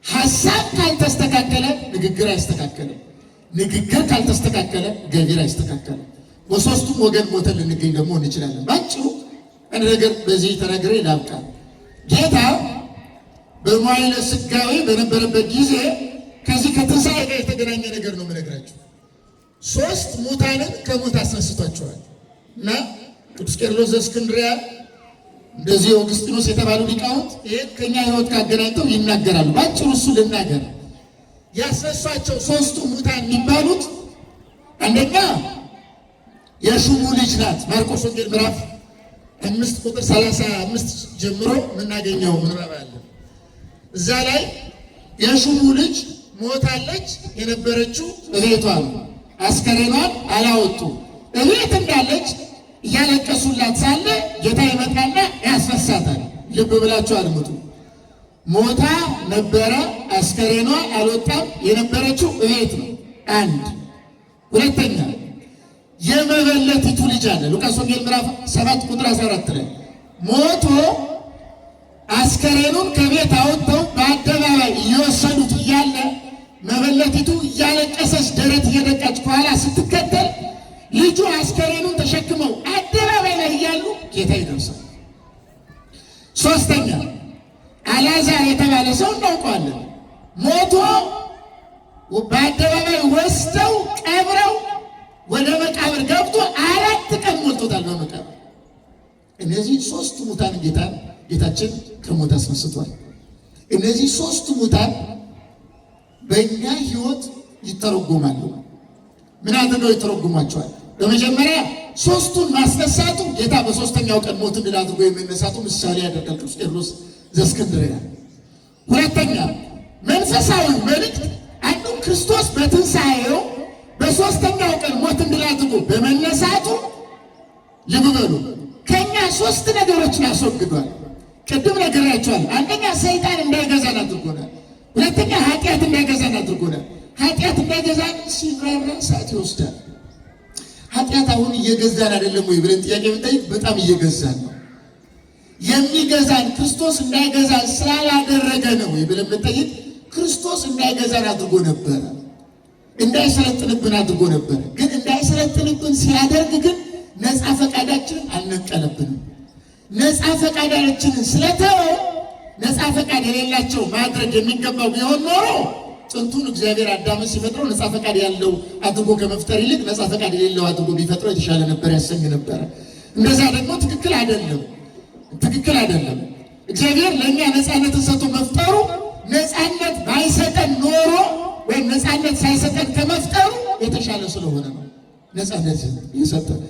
ሐሳብ ካልተስተካከለ ንግግር አይስተካከልም። ንግግር ካልተስተካከለ ገቢር አይስተካከልም። በሶስቱም ወገን ሞተን ልንገኝ ደግሞ እንችላለን። ባጭሩ አንድ ነገር በዚህ ተናግሬ ላብቃ። ጌታ በመዋዕለ ሥጋዌ በነበረበት ጊዜ ከዚህ ከትንሣኤ ጋር የተገናኘ ነገር ነው የምነግራችሁ። 3 ሙታንን ከሞት አስነስቷቸዋል እና ቅዱስ ቄርሎስ ዘእስክንድርያ እንደዚህ ኦግስጢኖስ የተባሉ ሊቃውንት ይህን ከኛ ሕይወት ካገናኝተው ይናገራሉ። ባጭሩ እሱ ልናገር። ያስነሷቸው 3ቱ ሙታን የሚባሉት አንደኛ የሹሙ ልጅ ናት። ማርቆስ ወንጌል ምዕራፍ 5 ቁጥር 35 ጀምሮ የምናገኘው ምንባብ አለ። እዛ ላይ የሹሙ ልጅ ሞታለች፣ የነበረችው እቤቷ ነው። አስከሬኗን አላወጡ። እቤት እንዳለች እያለቀሱላት ሳለ ጌታ ይመጣና ያስነሳታል። ልብ ብላችሁ አድምጡ። ሞታ ነበረ፣ አስከሬኗ አልወጣም፣ የነበረችው እቤት ነው። አንድ ሁለተኛ የመበለቲቱ ልጅ አለ። ሉቃስ ወንጌል ምዕራፍ 7 ቁጥር 14 ላይ ሞቶ አስከሬኑን ከቤት አወጥተው በአደባባይ እየወሰዱት እያለ መበለቲቱ እያለቀሰች ደረት እየደቃች ከኋላ ስትከተል ልጁ አስከሬኑን ተሸክመው አደባባይ ላይ እያሉ ጌታ ይደርሳል። ሶስተኛ አልዓዛር የተባለ ሰው እናውቀዋለን። ሞቶ በአደባባይ ወስደው ቀብረው ወደ መቃብር ገብቶ 4 ቀን ሞልቶታል በመቃብር። እነዚህ 3 ሙታን ጌታችን ከሞት አስነስቷል። እነዚህ 3 ሙታን በእኛ ሕይወት ይተረጎማሉ። ምን አድርገው ይተረጉሟቸዋል? በመጀመሪያ 3ቱን ማስነሳቱ ጌታ በ3ኛው ቀን ሞትን ድል አድርጎ የሚነሳቱ ምሳሌ ያደርጋል ቅዱስ ቄርሎስ ዘእስክንድርያ። ሁለተኛ መንፈሳዊ መልእክት አንዱ ክርስቶስ በትንሣኤው በ3ኛው ቀን ሞትን ድል አድርጎ በመነሳቱ ልብ በሉ ከእኛ 3 ነገሮችን ያስወግዷል። ቅድም ነግሬያቸዋለሁ። አንደኛ ሰይጣን እንዳይገዛን አድርጎናል። ሁለተኛ ኃጢአት እንዳይገዛን አድርጎናል። ኃጢአት እንዳይገዛን ሲራራ ሰዓት ይወስዳል። ኃጢአት አሁን እየገዛን አይደለም ወይ ብለን ጥያቄ ብንጠይቅ በጣም እየገዛን ነው። የሚገዛን ክርስቶስ እንዳይገዛን ስላላደረገ ነው ወይ ብለን ብንጠይቅ ክርስቶስ እንዳይገዛን አድርጎ ነበረ፣ እንዳይሰለጥንብን አድርጎ ነበረ። ግን እንዳይሰለጥንብን ሲያደርግ ግን ነፃ ፈቃዳችንን አልነቀለብንም። ነፃ ፈቃዳችንን ስለተወው ነፃ ፈቃድ የሌላቸው ማድረግ የሚገባው ቢሆን ኖሮ ጥንቱን እግዚአብሔር አዳምን ሲፈጥረው ነፃ ፈቃድ ያለው አድርጎ ከመፍጠር ይልቅ ነፃ ፈቃድ የሌለው አድርጎ ቢፈጥረው የተሻለ ነበር፣ ያሰኝ ነበረ። እንደዛ ደግሞ ትክክል አይደለም፣ ትክክል አይደለም። እግዚአብሔር ለእኛ ነፃነትን ሰጥቶ መፍጠሩ ነፃነት ባይሰጠን ኖሮ ወይም ነፃነት ሳይሰጠን ከመፍጠሩ የተሻለ ስለሆነ ነው ነፃነት የሰጠን።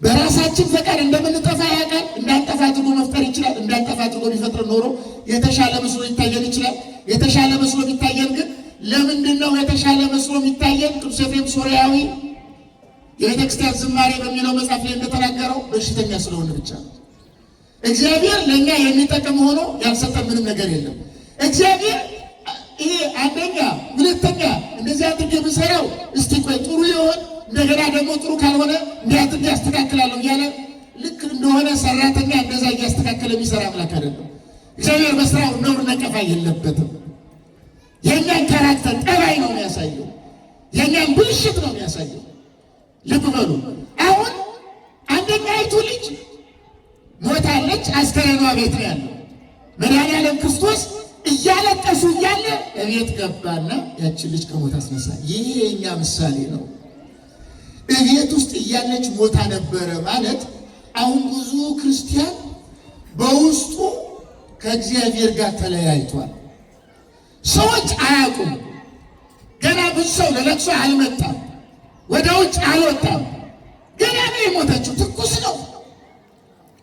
በራሳችን ፈቃድ እንደምንጠፋ ያውቃል። እንዳንጠፋ አድርጎ መፍጠር ይችላል። እንዳንጠፋ አድርጎ ቢፈጥር ኖሮ የተሻለ መስሎ ይታየን ይችላል። የተሻለ መስሎ ቢታየን ግን ለምንድን ነው የተሻለ መስሎ የሚታየን? ቅዱስ ኤፍሬም ሶርያዊ የቤተክርስቲያን ዝማሬ በሚለው መጽሐፍ ላይ እንደተናገረው በሽተኛ ስለሆነ ብቻ ነው። እግዚአብሔር ለእኛ የሚጠቅም ሆኖ ያልሰጠን ምንም ነገር የለም። እግዚአብሔር ይሄ አንደኛ፣ ሁለተኛ እንደዚህ አድርጌ ብሰራው እስቲ ቆይ ጥሩ ይሆን እንደገና ደግሞ ጥሩ ካልሆነ እንዲያድርግ ያስተካክላለሁ እያለ ልክ እንደሆነ ሰራተኛ እንደዛ እያስተካከለ የሚሰራ አምላክ አይደለም። እግዚአብሔር በስራው ነውር ነቀፋ የለበትም። የእኛን ካራክተር ጠባይ ነው የሚያሳየው፣ የእኛን ብልሽት ነው የሚያሳየው። ልብ በሉ። አሁን አንደኛይቱ ልጅ ሞታለች፣ አስከሬኗ ቤት ነው ያለው። መድኃኒዓለም ክርስቶስ እያለቀሱ እያለ እቤት ገባና ያችን ልጅ ከሞት አስነሳ። ይህ የእኛ ምሳሌ ነው። እቤት ውስጥ እያለች ሞታ ነበረ ማለት አሁን ብዙ ክርስቲያን በውስጡ ከእግዚአብሔር ጋር ተለያይቷል። ሰዎች አያውቁም። ገና ብዙ ሰው ለለቅሶ አልመጣም፣ ወደ ውጭ አልወጣም። ገና ነው የሞተችው፣ ትኩስ ነው።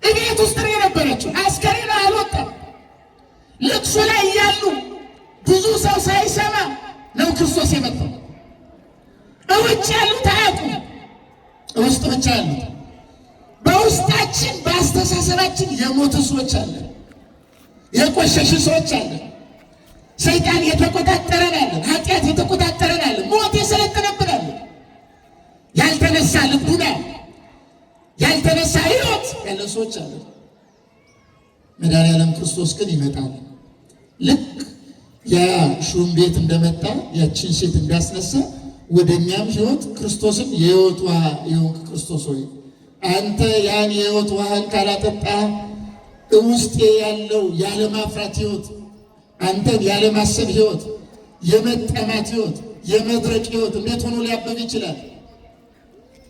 እቤት ውስጥ ነው የነበረችው፣ አስከሬኗ አልወጣም። ለቅሶ ላይ እያሉ ብዙ ሰው ሳይሰማ ነው ክርስቶስ የመጣው። እውጭ ያሉት አያውቁም፣ ውስጥ ብቻ ያሉት። በውስጣችን በአስተሳሰባችን የሞቱ ሰዎች አለን፣ የቆሸሹ ሰዎች አለን። ሰይጣን የተቆጣጠረን አለን፣ ኃጢአት የተቆጣጠረን አለን፣ ሞት የሰለጠነብን አለን። ያልተነሳ ልቡና፣ ሰዎች አለ። መድኃኒዓለም ክርስቶስ ግን ይመጣል። ልክ ያ ሹም ቤት እንደመጣ ያችን ሴት እንዳስነሳ ወደኛም ሕይወት ክርስቶስን የሕይወት ውሃ የሆንክ ክርስቶስ ሆይ አንተ ያን የሕይወት ውሃን ካላጠጣ ውስጤ ያለው ያለማፍራት ሕይወት፣ አንተን ያለማሰብ ሕይወት፣ የመጠማት ሕይወት፣ የመድረቅ ሕይወት እንዴት ሆኖ ሊያበብ ይችላል?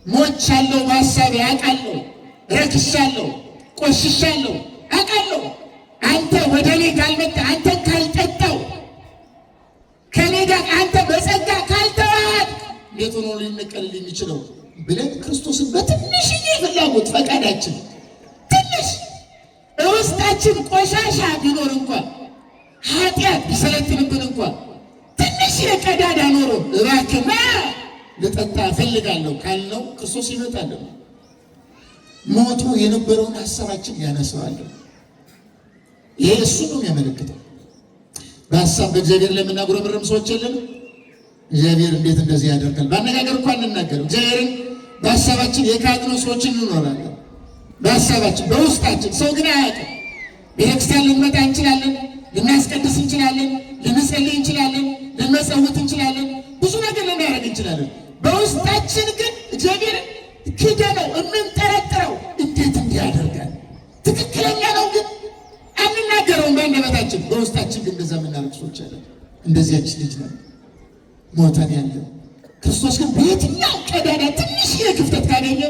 ሞቻለሁ፣ በሐሳቤ አውቃለሁ፣ ረክሻለሁ፣ ቆሽሻለሁ አውቃለሁ። አንተ ወደ እኔ ካልመጣ፣ አንተን ካልጠጣው፣ ከእኔ ጋር አንተ በጸጋ ካልተዋሃድ እንዴት ሆኖ ሊነቀልል የሚችለው ብለን ክርስቶስን በትንሽዬ ፍላጎት ፈቃዳችን ትንሽ ውስጣችን ቆሻሻ ቢኖር እንኳን ኃጢአት ቢሰለጥንብን እንኳን ትንሽ የቀዳዳ ኖሮ እባክህ ልጠጣ እፈልጋለሁ ካልነው ክርስቶስ ይመጣል። ሞቶ የነበረውን ሀሳባችን ያነሳዋል። ይሄ እሱ ነው የሚያመለክተው። በሀሳብ በእግዚአብሔር ለምናጉረመርም ሰዎች የለን። እግዚአብሔር እንዴት እንደዚህ ያደርጋል? በአነጋገር እንኳን እንናገረው። እግዚአብሔርን በሀሳባችን የካድነው ሰዎችን እንኖራለን። በሀሳባችን በውስጣችን ሰው ግን አያውቅም። ቤተክርስቲያን ልንመጣ እንችላለን፣ ልናስቀድስ እንችላለን፣ ልንጸልይ እንችላለን፣ ልንመጸውት እንችላለን፣ ብዙ ነገር ልናደርግ እንችላለን። በውስጣችን ግን እግዚአብሔርን ክደነው የምንጠረጥረው እንዴት እንዲያደርጋል? ትክክለኛ ነው ግን አንናገረውም በአንደበታችን። በውስጣችን ግን እንደዛ የምናደርግ ሰዎች አለን። እንደዚያች ልጅ ነው ሞተን ያለ። ክርስቶስ ግን በየትኛው ቀዳዳ ትንሽ ክፍተት ካገኘ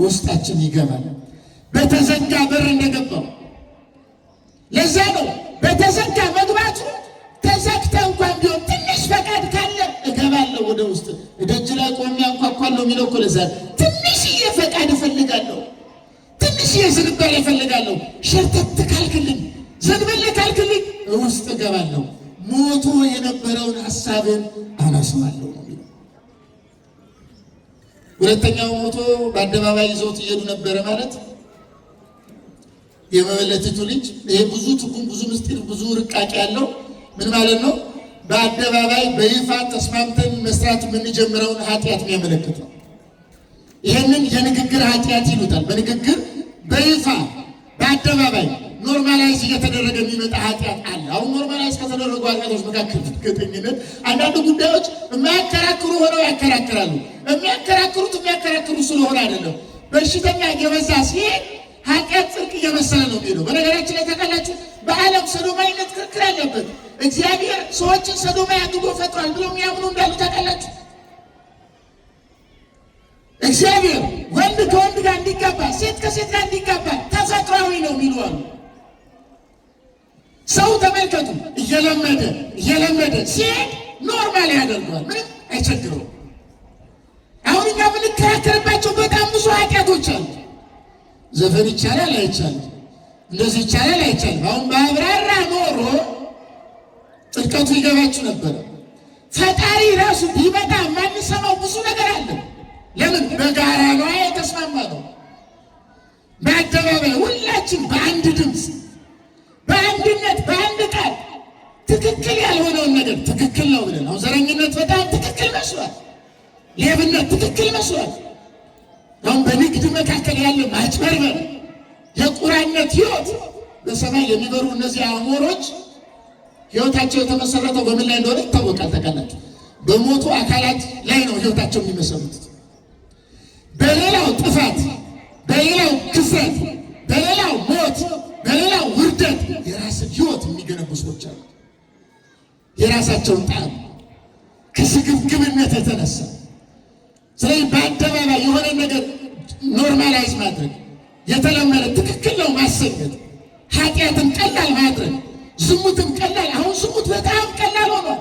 ውስጣችን ይገባል። በተዘጋ በር እንደገባው። ለዛ ነው በተዘጋ መግባቱ ተዘግተ እንኳን ቢሆን ትንሽ ፈቃድ ካለ እገባለሁ ወደ ውስጥ። ደጅ ላይ ቆሜ አንኳኳለሁ የሚለው እኮ ለዛ ትንሽዬ ፈቃድ እፈልጋለሁ፣ ትንሽዬ ዝንባሌ እፈልጋለሁ። ሸርተት ካልክልኝ፣ ዘንበል ካልክልኝ ውስጥ እገባለሁ። ሞቶ የነበረውን ሐሳብን አነሳዋለሁ ነው የሚለው። ሁለተኛው ሞቶ በአደባባይ ይዘውት እየሄዱ ነበረ ማለት የመበለቲቱ ልጅ። ይሄ ብዙ ትርጉም፣ ብዙ ምስጢር፣ ብዙ ርቃቄ ያለው ምን ማለት ነው? በአደባባይ በይፋ ተስማምተን መስራት የምንጀምረውን ኃጢአት የሚያመለክት ነው። ይህንን የንግግር ኃጢአት ይሉታል። በንግግር በይፋ በአደባባይ ኖርማላይዝ እየተደረገ የሚመጣ ኃጢአት አለ። አሁን ኖርማላይዝ ከተደረጉ ኃጢአቶች መካከል እርግጠኝነት አንዳንድ ጉዳዮች የማያከራክሩ ሆነው ያከራክራሉ። የሚያከራክሩ ስለሆነ አይደለም። በሽተኛ እየበዛ ሲሄድ ኃጢአት ጽድቅ እየመሰለ ነው የሚሄደው። በነገራችን ላይ ታውቃላችሁ፣ በዓለም ሰዶማዊነት ክርክር አለበት። እግዚአብሔር ሰዎችን ሰዶማዊ አድርጎ ፈጥሯል ብሎ የሚያምኑ እንዳሉ ታውቃላችሁ። እግዚአብሔር ወንድ ከወንድ ጋር እንዲጋባ፣ ሴት ከሴት ጋር እንዲጋባ ተፈጥሯዊ ነው የሚሉ አሉ። ሰው ተመልከቱ፣ እየለመደ ሲሄድ ኖርማል ያደርገዋል። ምንም አይቸግረውም። አሁን እኛ የምንከራከርባቸው በጣም ብዙ ኃጢአቶች አሉ። ዘፈን ይቻላል አይቻልም፣ እንደዚህ ይቻላል አይቻልም። አሁን በአብራራ ኖሮ ጥልቀቱ ይገባችሁ ነበረ። ፈጣሪ ራሱ ቢመጣ የማንሰማው ብዙ ነገር አለ። ለምን? በጋራ ነው የተስማማ ነው። በአደባባይ ሁላችን በአንድ ድምፅ፣ በአንድነት፣ በአንድ ቃል ትክክል ያልሆነውን ነገር ትክክል ነው ብለን። አሁን ዘረኝነት በጣም ትክክል መስሏል። ሌብነት ትክክል መስሏል። አሁን በንግድ መካከል ያለ ማጭበርበር፣ የቁራነት ህይወት በሰማይ የሚበሩ እነዚህ አሞሮች ህይወታቸው የተመሰረተው በምን ላይ እንደሆነ ይታወቃል። ታውቃላችሁ? በሞቱ አካላት ላይ ነው ህይወታቸው የሚመሰሩት። በሌላው ጥፋት፣ በሌላው ክፍረት፣ በሌላው ሞት፣ በሌላው ውርደት የራስን ህይወት የሚገነቡ ሰዎች አሉ። የራሳቸውን ጣዕም ከስግብግብነት የተነሳ። ስለዚህ በአደባባይ የሆነ ነገር ኖርማላይዝ ማድረግ፣ የተለመደ ትክክል ነው ማሰኘት፣ ኃጢአትን ቀላል ማድረግ፣ ዝሙትም ቀላል። አሁን ዝሙት በጣም ቀላል ሆኗል።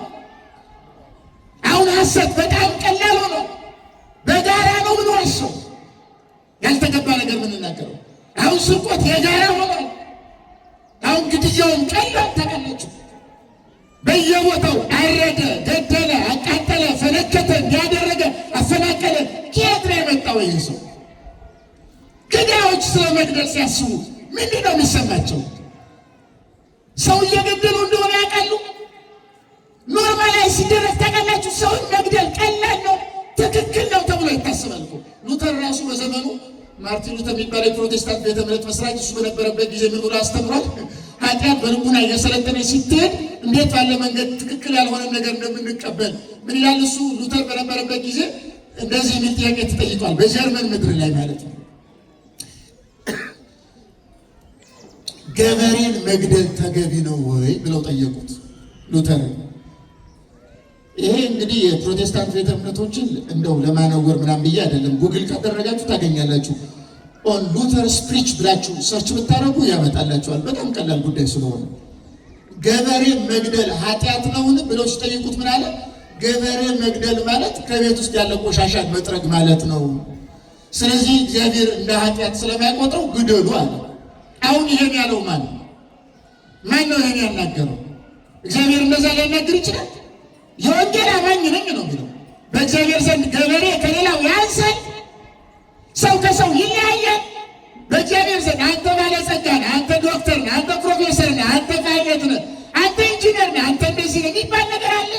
አሁን ሐሰት በጣም ቀላል ሆኗል። በጋራ ነው ምንዋሸው፣ ያልተገባ ነገር ምንናገረው። አሁን ስርቆት የጋራ ሆኗል። አሁን ግድያውም ቀላል ታውቃላችሁ። በየቦታው አረደ፣ ገደለ፣ አቃጠለ፣ ፈነከተ፣ ያደረገ፣ አፈናቀለ። ከየት ነው የመጣው ይህ ሰው? ገዳዮች ስለ መግደል ሲያስቡ ምንድን ነው የሚሰማቸው? ሰው እየገደሉ እንደሆነ ያውቃሉ። ኖርማላይዝ ሲደረግ ታውቃላችሁ። ሰውን መግደል ቀላል ነው፣ ትክክል ነው ተብሎ ይታሰባል እኮ። ሉተር ራሱ በዘመኑ ማርቲን ሉተር የሚባለው የፕሮቴስታንት ቤተ እምነት መስራች እሱ በነበረበት ጊዜ ምን ብሎ አስተምሯል? ኃጢአት በልቡና እየሰለጠነ ሲትሄድ እንዴት ባለ መንገድ ትክክል ያልሆነ ነገር እንደምንቀበል ምን ይላል እሱ? ሉተር በነበረበት ጊዜ እንደዚህ የሚል ጥያቄ ተጠይቋል። በጀርመን ምድር ላይ ማለት ነው። ገበሬን መግደል ተገቢ ነው ወይ ብለው ጠየቁት ሉተር። ይሄ እንግዲህ የፕሮቴስታንት ቤተ እምነቶችን እንደው ለማነወር ምናምን ብዬ አይደለም። ጉግል ካደረጋችሁ ታገኛላችሁ። ኦን ሉተር ስፕሪች ብላችሁ ሰርች ብታደርጉ ያመጣላችኋል። በጣም ቀላል ጉዳይ ስለሆነ ገበሬ መግደል ኃጢአት ነውን ብለው ሲጠይቁት ምን አለ? ገበሬ መግደል ማለት ከቤት ውስጥ ያለ ቆሻሻ መጥረግ ማለት ነው። ስለዚህ እግዚአብሔር እንደ ኃጢአት ስለማይቆጥረው ግደሉ አለ። አሁን ይሄን ያለው ማን ነው? ይሄን ያናገረው? እግዚአብሔር እንደዛ ሊያናግር ይችላል? የወንጌል አማኝ ነኝ ነው የሚለው። በእግዚአብሔር ዘንድ ገበሬ ከሌላው ያንሳል? ሰው ከሰው ይለያያል? በእግዚአብሔር ዘንድ አንተ ባለጸጋ ነህ፣ አንተ ዶክተር ነህ፣ አንተ ፕሮፌሰር ነህ፣ አንተ ፓይለት ነህ፣ አንተ ኢንጂነር ነህ፣ አንተ እንደዚህ ነህ የሚባል ነገር አለ?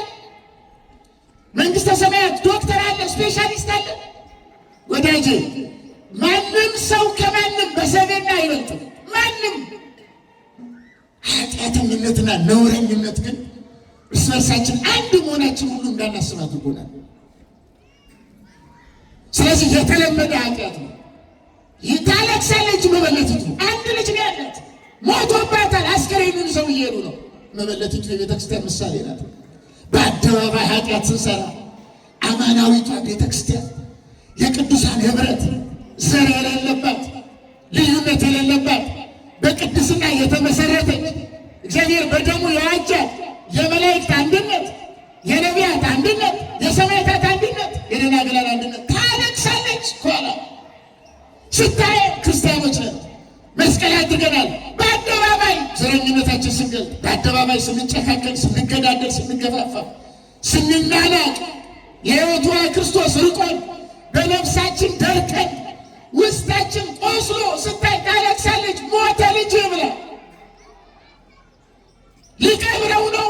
መንግስተ ሰማያት ዶክተር አለ፣ ስፔሻሊስት አለ? ወዳጄ ማንም ሰው ከማንም በሰበና አይበልጥም። ማንም ኃጢአተኝነትና ነውረኝነት ግን እርስ በርሳችን አንድ መሆናችን ሁሉ እንዳናስብ አድርጎናል። ስለዚህ የተለመደ ኃጢአት ነው። ታለቅሳለች መበለቲቱ። አንድ ልጅ ነው ያላት፣ ሞቶባታል። አስከሬኑን ሰው እየሄዱ ነው። መበለቲቱ የቤተክርስቲያን ምሳሌ ናት። በአደባባይ ኃጢአት ስንሰራ አማናዊቷ ቤተክርስቲያን የቅዱሳን ህብረት ዘር የሌለባት ልዩነት የሌለባት በቅድስና የተመሰረተች እግዚአብሔር በደሙ የዋጃት የመላእክት አንድነት፣ የነቢያት አንድነት፣ የሰማዕታት አንድነት፣ የደናግላን አንድነት ታለቅሳለች። ኋላ ስታይ ክርስቲያኖች ነን፣ መስቀል አድርገናል። በአደባባይ ዘረኝነታችን ስንገልጥ፣ በአደባባይ ስንጨካከል፣ ስንገዳደል፣ ስንገፋፋ፣ ስንናናቅ የሕይወቱ ክርስቶስ ርቆን በነፍሳችን ደርቀን ውስጣችን ቆስሎ ስታይ ታለቅሳለች። ሞተ ልጅ ብላ ሊቀብረው ነው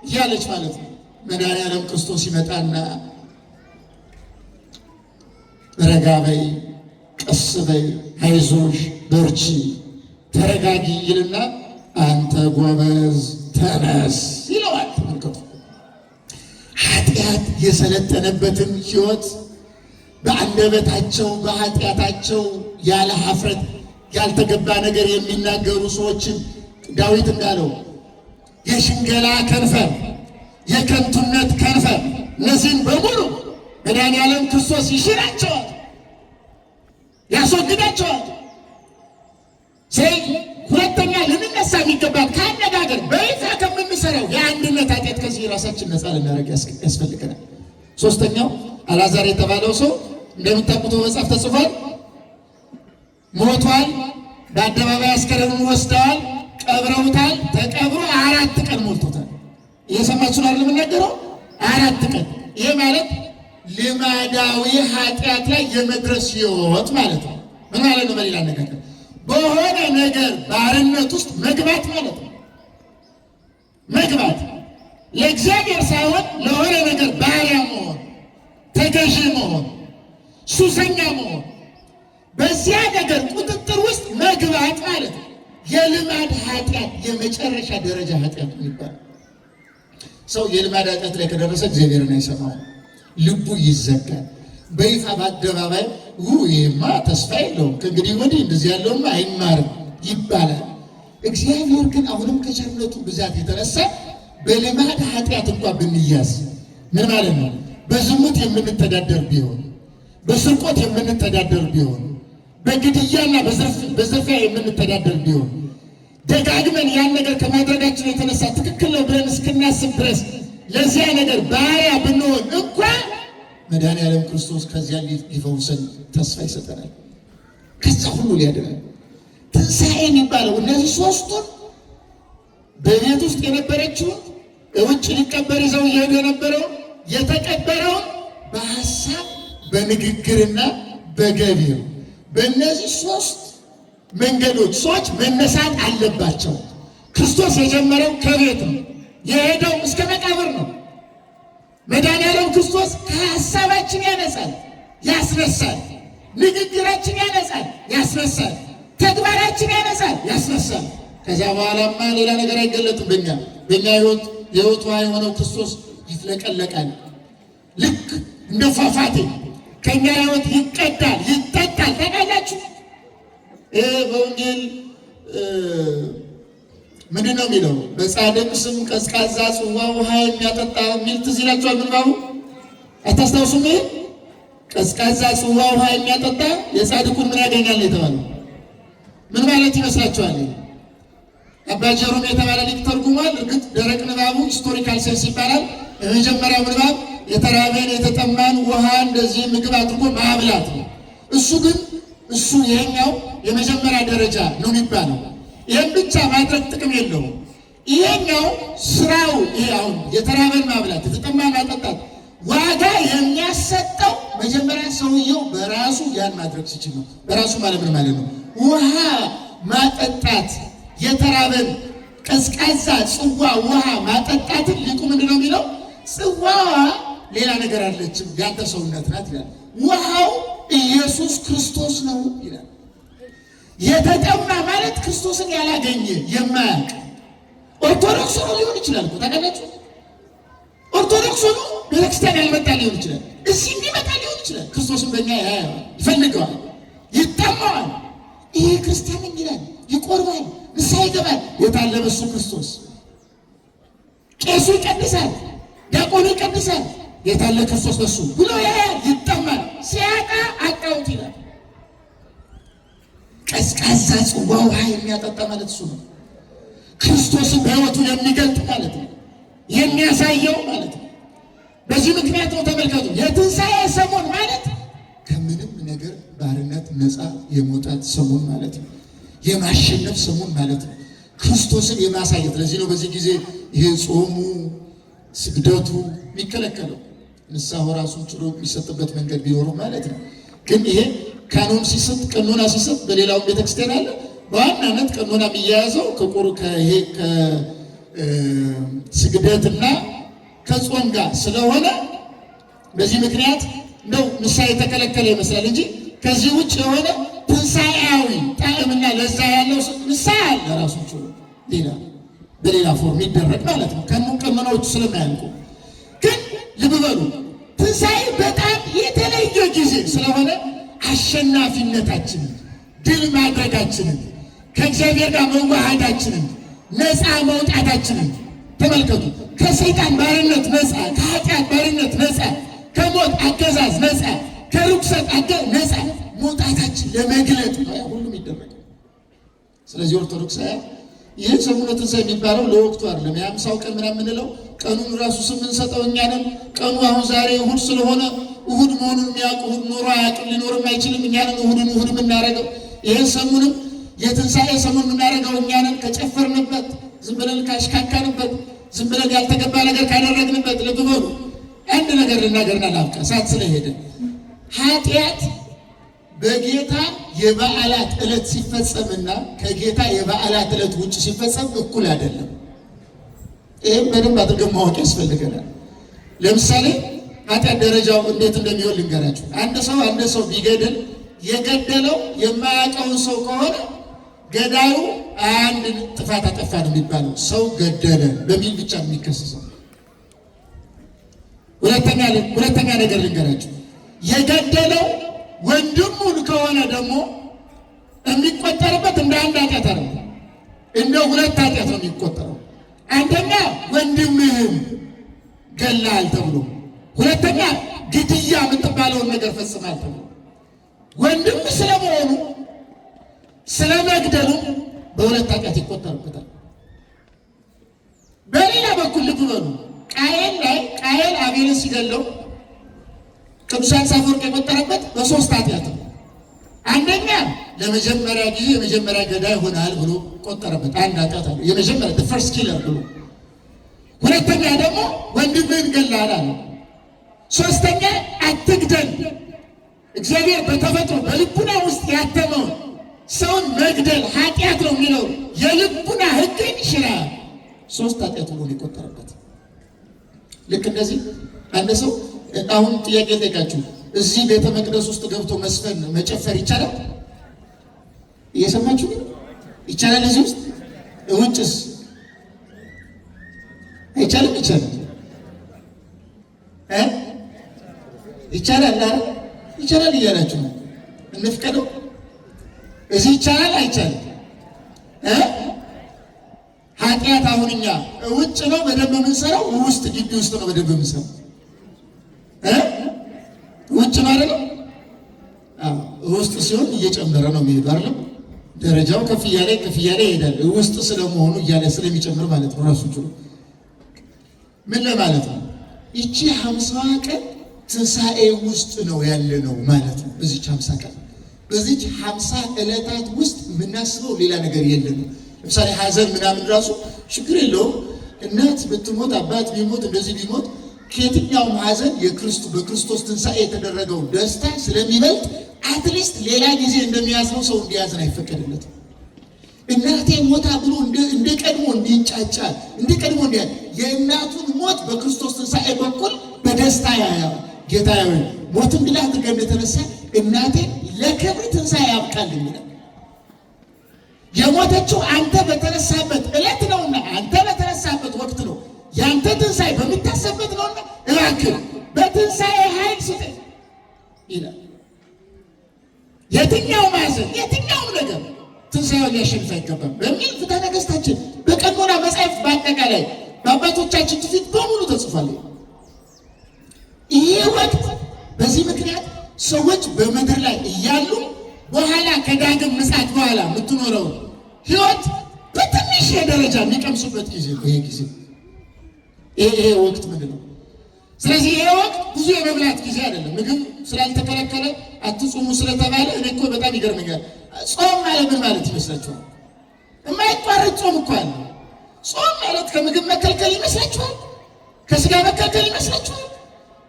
እያለች ማለት ነው። መድኃኒዓለም ክርስቶስ ይመጣና ረጋ በይ፣ ቀስ በይ፣ አይዞሽ፣ በርቺ፣ ተረጋጊ ይልና አንተ ጎበዝ ተነስ ይለዋል። ተመልከቱ። ኃጢአት የሰለጠነበትን ሕይወት በአንደበታቸው በኃጢአታቸው ያለ ኀፍረት ያልተገባ ነገር የሚናገሩ ሰዎችን ዳዊት እንዳለው የሽንገላ ከንፈር፣ የከንቱነት ከንፈር፣ እነዚህን በሙሉ መድኃኒዓለም ክርስቶስ ይሽራቸዋል፣ ያስወግዳቸዋል። ስለዚህ ሁለተኛ ልንነሳ የሚገባን ከአነጋገር በይፋ ከምንሰራው የአንድነት ኃጢአት ከዚህ ራሳችን ነፃ ልናደርግ ያስፈልገናል። ሶስተኛው አልዓዛር የተባለው ሰው እንደምታውቁት በመጽሐፍ ተጽፏል። ሞቷል። በአደባባይ አስከሬኑን ወስደዋል፣ ቀብረውታል። ተቀብሮ 4 ቀን ሞልቶታል። እየሰማችሁ ነው የምናገረው? 4 ቀን። ይሄ ማለት ልማዳዊ ኃጢአት ላይ የመድረስ ሕይወት ማለት ነው። ምን ማለት ነው? በሌላ አነጋገር በሆነ ነገር ባርነት ውስጥ መግባት ማለት ነው። መግባት ለእግዚአብሔር ሳይሆን ለሆነ ነገር ባሪያ መሆን፣ ተገዢ መሆን፣ ሱሰኛ መሆን፣ በዚያ ነገር ቁጥጥር ውስጥ መግባት ማለት ነው። የልማድ ኃጢአት የመጨረሻ ደረጃ ኃጢአት ይባላል። ሰው የልማድ ኃጢአት ላይ ከደረሰ እግዚአብሔርን አይሰማውም፣ ልቡ ይዘጋል። በይፋ በአደባባይ ይህማ ተስፋ የለውም ከእንግዲህ ወዲህ እንደዚህ ያለውማ አይማርም ይባላል። እግዚአብሔር ግን አሁንም ከቸርነቱ ብዛት የተነሳ በልማድ ኃጢአት እንኳን ብንያዝ ምን ማለት ነው? በዝሙት የምንተዳደር ቢሆን፣ በስርቆት የምንተዳደር ቢሆን፣ በግድያና በዝርፊያ የምንተዳደር ቢሆን፣ ደጋግመን ያን ነገር ከማድረጋችን የተነሳ ትክክል ነው ብለን እስክናስብ ድረስ ለዚያ ነገር ባሪያ ብንሆን እንኳን መድኃኒዓለም ክርስቶስ ከዚያ ሊፈውሰን ተስፋ ይሰጠናል። ከዛ ሁሉ ሊያድነን ትንሣኤ የሚባለው እነዚህ ሦስቱን በቤት ውስጥ የነበረችውን እውጭ ሊቀበር ይዘው እየሄዱ የነበረው የተቀበረውን በሐሳብ በንግግርና በገቢር በእነዚህ 3 መንገዶች ሰዎች መነሳት አለባቸው። ክርስቶስ የጀመረው ከቤት ነው፣ የሄደው እስከ መቃብር ነው። መድኃኒዓለም ክርስቶስ ከሐሳባችን ያነሳል፣ ያስነሳል። ንግግራችን ያነጻል፣ ያስነሳል። ተግባራችን ያነጻል፣ ያስነሳል። ከዚያ በኋላማ ሌላ ነገር አይገለጥም። በእኛ የሕይወት ውሃ የሆነው ክርስቶስ ይፍለቀለቃል። ልክ እንደ ፏፏቴ ከእኛ ሕይወት ይቀዳል፣ ይጠጣል። ታውቃላችሁ በወንጌል ምንድን ነው የሚለው? በጻድቅ ስም ቀዝቃዛ ጽዋ ውሃ የሚያጠጣ የሚል ትዝ ይላችኋል? ምንባቡ አታስታውሱም? ይሄ ቀዝቃዛ ጽዋ ውሃ የሚያጠጣ የጻድቁን ምን ያገኛል የተባለው ምን ማለት ይመስላችኋል? አባ ጀሮም የተባለ ሊቅ ተርጉሟል። እርግጥ ደረቅ ንባቡ ሂስቶሪካል ሴንስ ይባላል። የመጀመሪያው ንባብ የተራበን የተጠማን ውሃ እንደዚህ ምግብ አድርጎ ማብላት ነው። እሱ ይሄኛው የመጀመሪያ ደረጃ ነው የሚባለው። ይህም ብቻ ማድረግ ጥቅም የለውም። ይሄኛው ስራው ይሄ አሁን የተራበን ማብላት የተጠማን ማጠጣት ዋጋ የሚያሰጠው መጀመሪያ ሰውየው በራሱ ያን ማድረግ ሲችል ነው። በራሱ ማለት ምን ማለት ነው? ውሃ ማጠጣት የተራበን ቀዝቃዛ ጽዋ ውሃ ማጠጣትን ሊቁ ምንድን ነው የሚለው? ጽዋዋ ሌላ ነገር አለችም፣ ያንተ ሰውነት ናት ይላል። ውሃው ኢየሱስ ክርስቶስ ነው ይላል። የተጠማ ማለት ክርስቶስን ያላገኘ የማያውቅ ኦርቶዶክስ ሆኖ ሊሆን ይችላል እኮ ታውቃላችሁ። ኦርቶዶክስ ሆኖ ቤተክርስቲያን ያልመጣ ሊሆን ይችላል። እዚህ እንዲመጣ ሊሆን ይችላል። ክርስቶስን በእኛ ያየዋል፣ ይፈልገዋል፣ ይጠማዋል። ይሄ ክርስቲያን ይላል፣ ይቆርባል፣ ንስሐ ይገባል። የታለ በሱ ክርስቶስ? ቄሱ ይቀድሳል፣ ዲያቆኑ ይቀድሳል። የታለ ክርስቶስ በሱ ብሎ ያያል፣ ይጠማል። ሲያጣ አጣሁት ይላል። ቀዝቃዛ ጽዋ ውሃ የሚያጠጣ ማለት እሱ ነው። ክርስቶስን በሕይወቱ የሚገልጥ ማለት ነው፣ የሚያሳየው ማለት ነው። በዚህ ምክንያት ነው ተመልከቱ፣ የትንሣኤ ሰሞን ማለት ከምንም ነገር ባርነት ነፃ የመውጣት ሰሞን ማለት ነው። የማሸነፍ ሰሞን ማለት ነው። ክርስቶስን የማሳየት ለዚህ ነው በዚህ ጊዜ ይሄ ጾሙ ስግደቱ የሚከለከለው። ንስሐው ራሱን ችሎ የሚሰጥበት መንገድ ቢኖሩ ማለት ነው። ግን ይሄ ካኖን ሲሰጥ ቀኖና ሲሰጥ በሌላው ቤተክርስቲያን አለ። በዋናነት ቀኖና የሚያያዘው ከስግደትና ከጾም ጋር ስለሆነ በዚህ ምክንያት እንደው ንስሐ የተከለከለ ይመስላል እንጂ ከዚህ ውጭ የሆነ ትንሣኤያዊ ጣዕምና ለዛ ያለው ንስሐ አለ ራሱን ችሎ በሌላ ፎርም ይደረግ ማለት ነው። ቀኖናዎቹ ስለማያልቁ ግን ልብ በሉ ትንሣኤ በጣም የተለየ ጊዜ ስለሆነ አሸናፊነታችንን ድል ማድረጋችንን ከእግዚአብሔር ጋር መዋሃዳችንን ነፃ መውጣታችንን ተመልከቱ። ከሰይጣን ባርነት ነፃ፣ ከኃጢአት ባርነት ነፃ፣ ከሞት አገዛዝ ነፃ፣ ከርኩሰት ነፃ መውጣታችን ለመግለጥ ነው ሁሉም ይደረጋል። ስለዚህ ኦርቶዶክሳውያን ይህ ሰሙነ ትንሣኤ የሚባለው ለወቅቱ አይደለም። የአምሳው ቀን ምናምን የምንለው ቀኑን ራሱ ስም እንሰጠው እኛ ነን። ቀኑ አሁን ዛሬ እሑድ ስለሆነ እሑድ መሆኑን የሚያውቅ እሑድ ኖሮ አያውቅም፣ ሊኖርም አይችልም። እኛ ነን እሑድ የምናደርገው። ይህን ሰሙንም የትንሣኤ ሰሙን የምናደርገው እኛ ነን። ከጨፈርንበት፣ ዝም ብለን ካሽካካንበት፣ ዝም ብለን ያልተገባ ነገር ካደረግንበት። ልብ በሉ አንድ ነገር ልናገርና ላብቃ፣ ሰዓት ስለሄደ። ኃጢአት በጌታ የበዓላት ዕለት ሲፈጸምና ከጌታ የበዓላት ዕለት ውጭ ሲፈጸም እኩል አይደለም። ይህም በደንብ አድርገን ማወቅ ያስፈልገናል። ለምሳሌ ኃጢአት ደረጃው እንዴት እንደሚሆን ልንገራችሁ። አንድ ሰው ቢገድል የገደለው የማያውቀውን ሰው ከሆነ ገዳዩ አንድ ጥፋት አጠፋ ነው የሚባለው። ሰው ገደለ በሚል ብቻ የሚከሰሰው። ሁለተኛ ነገር ልንገራችሁ። የገደለው ወንድሙን ከሆነ ደግሞ የሚቆጠርበት እንደ አንድ ኃጢአት አይደለም፣ እንደ ሁለት ኃጢአት ነው የሚቆጠረው። አንደኛ ወንድምህን ገላል ተብሎ፣ ሁለተኛ ግድያ የምትባለውን ነገር ፈጽማል ተብሎ። ወንድም ስለመሆኑ ስለመግደሉ በሁለት ኃጢአት ይቆጠርበታል። በሌላ በኩል ልብ በሉ፣ ቃየል አቤልን ሲገለው ቅዱስ አፈወርቅ የቆጠረበት በሶስት ኃጢአት ነው። አንደኛ ለመጀመሪያ ጊዜ የመጀመሪያ ገዳይ ሆናል ብሎ ቆጠረበት፣ አንድ ኃጢአት አለ፣ የመጀመሪያ the first killer ብሎ። ሁለተኛ ደግሞ ወንድምህን ገላል አለ። ሶስተኛ አትግደል። እግዚአብሔር በተፈጥሮ በልቡና ውስጥ ያተመውን ሰውን መግደል ኃጢአት ነው የሚለው የልቡና ሕግን ይሽራል። ሶስት ኃጢአት ብሎ የቆጠረበት። ልክ እንደዚህ አንድ ሰው አሁን ጥያቄ ጠይቃችሁ እዚህ ቤተ መቅደስ ውስጥ ገብቶ መስፈን መጨፈር ይቻላል? እየሰማችሁ ይቻላል? እዚህ ውስጥ ውጭስ አይቻልም? ይቻላል ይቻላል ይቻላል እያላችሁ ነው። እንፍቀደው። እዚህ ይቻላል አይቻልም? ኃጢአት አሁን እኛ ውጭ ነው በደንብ የምንሰራው፣ ውስጥ ግቢ ውስጥ ነው በደንብ የምንሰራው። ውጭ ማለት ነው። ውስጥ ሲሆን እየጨመረ ነው የሚሄዱ አይደለም? ደረጃው ከፍ እያለ ይሄዳል። ውስጥ ስለመሆኑ እያለ ስለሚጨምር ማለት ነው። ራሱ ችሎ ምን ለማለት ነው? ይቺ 50 ቀን ትንሣኤ ውስጥ ነው ያለ ነው ማለት ነው። በዚች 50 ቀን በዚች 50 ዕለታት ውስጥ የምናስበው ሌላ ነገር የለም። ለምሳሌ ሐዘን ምናምን ራሱ ችግር የለውም። እናት ብትሞት አባት ቢሞት እንደዚህ ቢሞት ከየትኛውም ሐዘን በክርስቶስ ትንሣኤ የተደረገው ደስታ ስለሚበልጥ አትሊስት ሌላ ጊዜ እንደሚያዝነው ሰው እንዲያዝን አይፈቀድለትም። እናቴ ሞታ ብሎ እንደ ቀድሞ እንዲንጫጫ እንደ ቀድሞ የእናቱን ሞት በክርስቶስ ትንሣኤ በኩል በደስታ ያያል። ጌታ ሞትን ድል አድርገህ እንደተነሳ እናቴ ለክብር ትንሣኤ ያብቃልኝ ይላል። የሞተችው አንተ በተነሳበት ዕለት ነውና አንተ በተነሳበት ወቅት ነው። ያንተ ትንሣኤ በሚታሰብበት ነውና እባክህ በትንሣኤ ኃይል ስጠኝ ይላል። የትኛውም ሐዘን የትኛውም ነገር ትንሣኤውን ሊያሸንፍ አይገባም በሚል ፍትሐ ነገሥታችን በቀኖና መጽሐፍ በአጠቃላይ በአባቶቻችን ፊት በሙሉ ተጽፏል። ይህ ወቅት በዚህ ምክንያት ሰዎች በምድር ላይ እያሉ በኋላ ከዳግም ምጽአት በኋላ የምትኖረው ሕይወት በትንሽ ደረጃ የሚቀምሱበት ጊዜ ነው። ይሄ ወቅት ምንድን ነው? ስለዚህ ይሄ ወቅት ብዙ የመብላት ጊዜ አይደለም። ምግብ ስላልተከለከለ አትጹሙ ስለተባለ እኔ እኮ በጣም ይገርመኛል። ጾም ማለት ምን ማለት ይመስላችኋል? የማይቋረጥ ጾም እኮ አለ። ጾም ማለት ከምግብ መከልከል ይመስላችኋል? ከስጋ መከልከል ይመስላችኋል?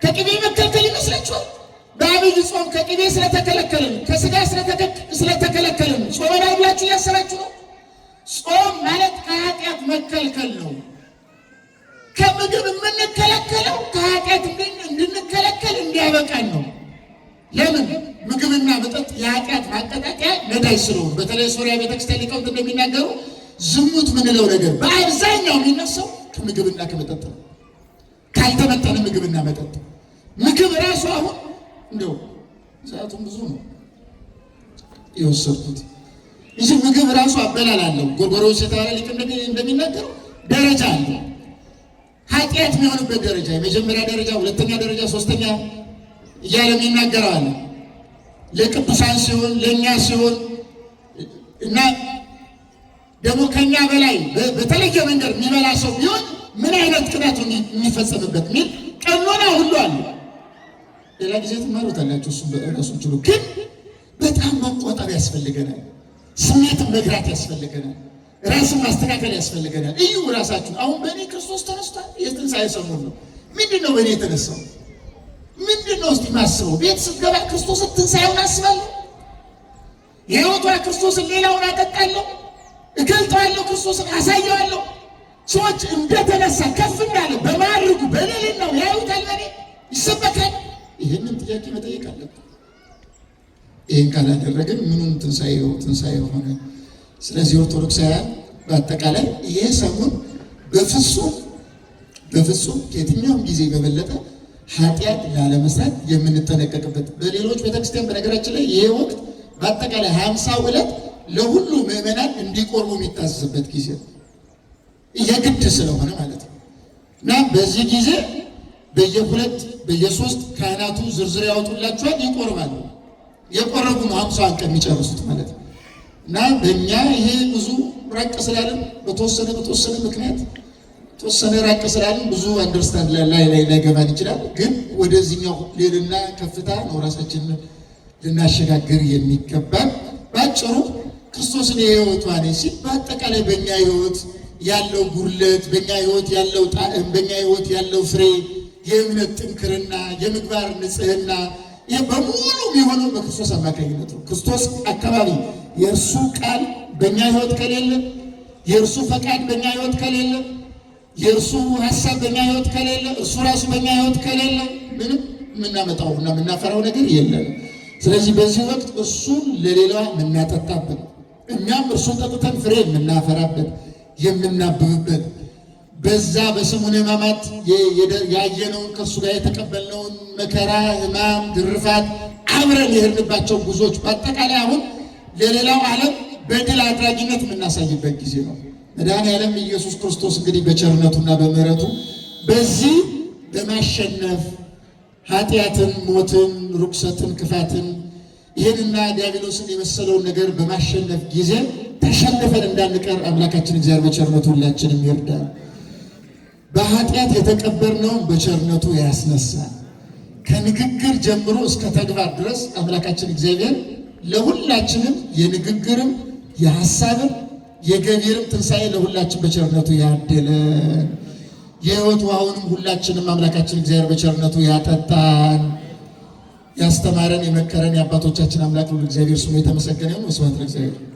ከቅቤ መከልከል ይመስላችኋል? በአብይ ጾም ከቅቤ ስለተከለከልን ከስጋ ስለተከለከልን ጾመናል ብላችሁ እያሰባችሁ ነው? ጾም ማለት ከኃጢአት መከልከል ነው። ከምግብ የምንከለከለው ከኃጢአት እንድንከለከል እንዲያበቃን ነው። ለምን? ምግብና መጠጥ የኃጢአት ማቀጣጠያ ነዳጅ ስለሆኑ። በተለይ ሶሪያ ቤተክርስቲያን ሊቃውንት እንደሚናገሩ ዝሙት ምንለው ነገር በአብዛኛው የሚነሳው ከምግብና ከመጠጥ ነው። ካልተመጠነ ምግብና መጠጥ ምግብ ራሱ አሁን እንደው ሰዓቱም ብዙ ነው የወሰድኩት እንጂ ምግብ ራሱ አበላል አለው። ጎርጎርዮስ የተባለ ሊቅ እንደሚናገረው ደረጃ አለው። ኃጢአት የሚሆንበት ደረጃ የመጀመሪያ ደረጃ፣ ሁለተኛ ደረጃ፣ ሶስተኛ እያለ የሚናገረዋል። ለቅዱሳን ሲሆን ለእኛ ሲሆን እና ደግሞ ከኛ በላይ በተለየ መንገድ የሚበላ ሰው ቢሆን ምን አይነት ቅጣት የሚፈጸምበት ሚል ቀኖና ሁሉ አለ። ሌላ ጊዜ ትማሩታላችሁ። እሱም በእራሱ ችሉ። ግን በጣም መቆጠብ ያስፈልገናል። ስሜትን መግራት ያስፈልገናል። ራስን ማስተካከል ያስፈልገናል። እዩ ራሳችሁ። አሁን በእኔ ክርስቶስ ተነስቷል። የትንሣኤ ሰሞን ነው። ምንድን ነው በእኔ የተነሳው? ምንድን ነው እስቲ ማስበው? ቤት ስትገባ ክርስቶስን ትንሣኤውን አስባለሁ። የሕይወቷ ክርስቶስን ሌላውን አጠጣለሁ፣ እገልጠዋለሁ፣ ክርስቶስን አሳየዋለሁ። ሰዎች እንደተነሳ ከፍ እንዳለ በማድረጉ በሌልናው ያዩታል፣ በእኔ ይሰበካል። ይህንን ጥያቄ መጠየቅ አለብን። ይህን ካላደረግን ምኑን ትንሣኤ ሆነ? ስለዚህ ኦርቶዶክሳውያን በአጠቃላይ ይህ ሰሞን በፍጹም ከየትኛውም ጊዜ በበለጠ ኃጢአት ላለመስራት የምንጠነቀቅበት፣ በሌሎች ቤተክርስቲያን በነገራችን ላይ ይህ ወቅት በአጠቃላይ 50 ዕለት ለሁሉ ምዕመናን እንዲቆርቡ የሚታዘዝበት ጊዜ ነው። የግድ ስለሆነ ማለት ነው። እና በዚህ ጊዜ በየ3 ካህናቱ ዝርዝር ያወጡላቸዋል፣ ይቆርባሉ። የቆረቡ ነው 50 ቀን የሚጨርሱት ማለት ነው። እና በእኛ ይሄ ብዙ ራቅ ስላለን በተወሰነ ምክንያት ተወሰነ ራቅ ስላለን ብዙ አንደርስታንድ ላይ ገባን ይችላል። ግን ወደዚህኛው ሌልና ከፍታ ነው ራሳችንን ልናሸጋግር የሚገባን። ባጭሩ ክርስቶስን የሕይወቷ ነኝ ሲል በአጠቃላይ በእኛ ሕይወት ያለው ጉድለት፣ በእኛ ሕይወት ያለው ጣዕም፣ በእኛ ሕይወት ያለው ፍሬ፣ የእምነት ጥንክርና፣ የምግባር ንጽህና ይህ በሙሉ የሚሆነው በክርስቶስ አማካኝነት ነው። ክርስቶስ አካባቢ የእርሱ ቃል በእኛ ሕይወት ከሌለ፣ የእርሱ ፈቃድ በእኛ ሕይወት ከሌለ፣ የእርሱ ሀሳብ በእኛ ሕይወት ከሌለ፣ እርሱ ራሱ በእኛ ሕይወት ከሌለ ምንም የምናመጣውና የምናፈራው ነገር የለም። ስለዚህ በዚህ ወቅት እሱን ለሌላዋ የምናጠጣበት እኛም እርሱን ጠጥተን ፍሬ የምናፈራበት የምናብብበት በዛ በሰሙነ ሕማማት ያየነውን ከእሱ ጋር የተቀበልነውን መከራ፣ ሕማም፣ ግርፋት አብረን የሄድንባቸው ጉዞች በአጠቃላይ አሁን ለሌላው ዓለም በድል አድራጊነት የምናሳይበት ጊዜ ነው። መድኃኔዓለም ኢየሱስ ክርስቶስ እንግዲህ በቸርነቱና በምሕረቱ በዚህ በማሸነፍ ኃጢአትን፣ ሞትን፣ ርኩሰትን፣ ክፋትን ይህንና ዲያብሎስን የመሰለውን ነገር በማሸነፍ ጊዜ ተሸንፈን እንዳንቀር አምላካችን እግዚአብሔር በቸርነቱ ሁላችንም ይርዳል። በኃጢአት የተቀበርነውን በቸርነቱ ያስነሳል። ከንግግር ጀምሮ እስከ ተግባር ድረስ አምላካችን እግዚአብሔር ለሁላችንም የንግግርም የሐሳብም የገቢርም ትንሣኤ ለሁላችን በቸርነቱ ያደለን። የሕይወት ውሃውንም ሁላችንም አምላካችን እግዚአብሔር በቸርነቱ ያጠጣን። ያስተማረን የመከረን የአባቶቻችን አምላክ ሁሉ እግዚአብሔር ስሙ የተመሰገነ ይሁን። ወስብሐት ለእግዚአብሔር።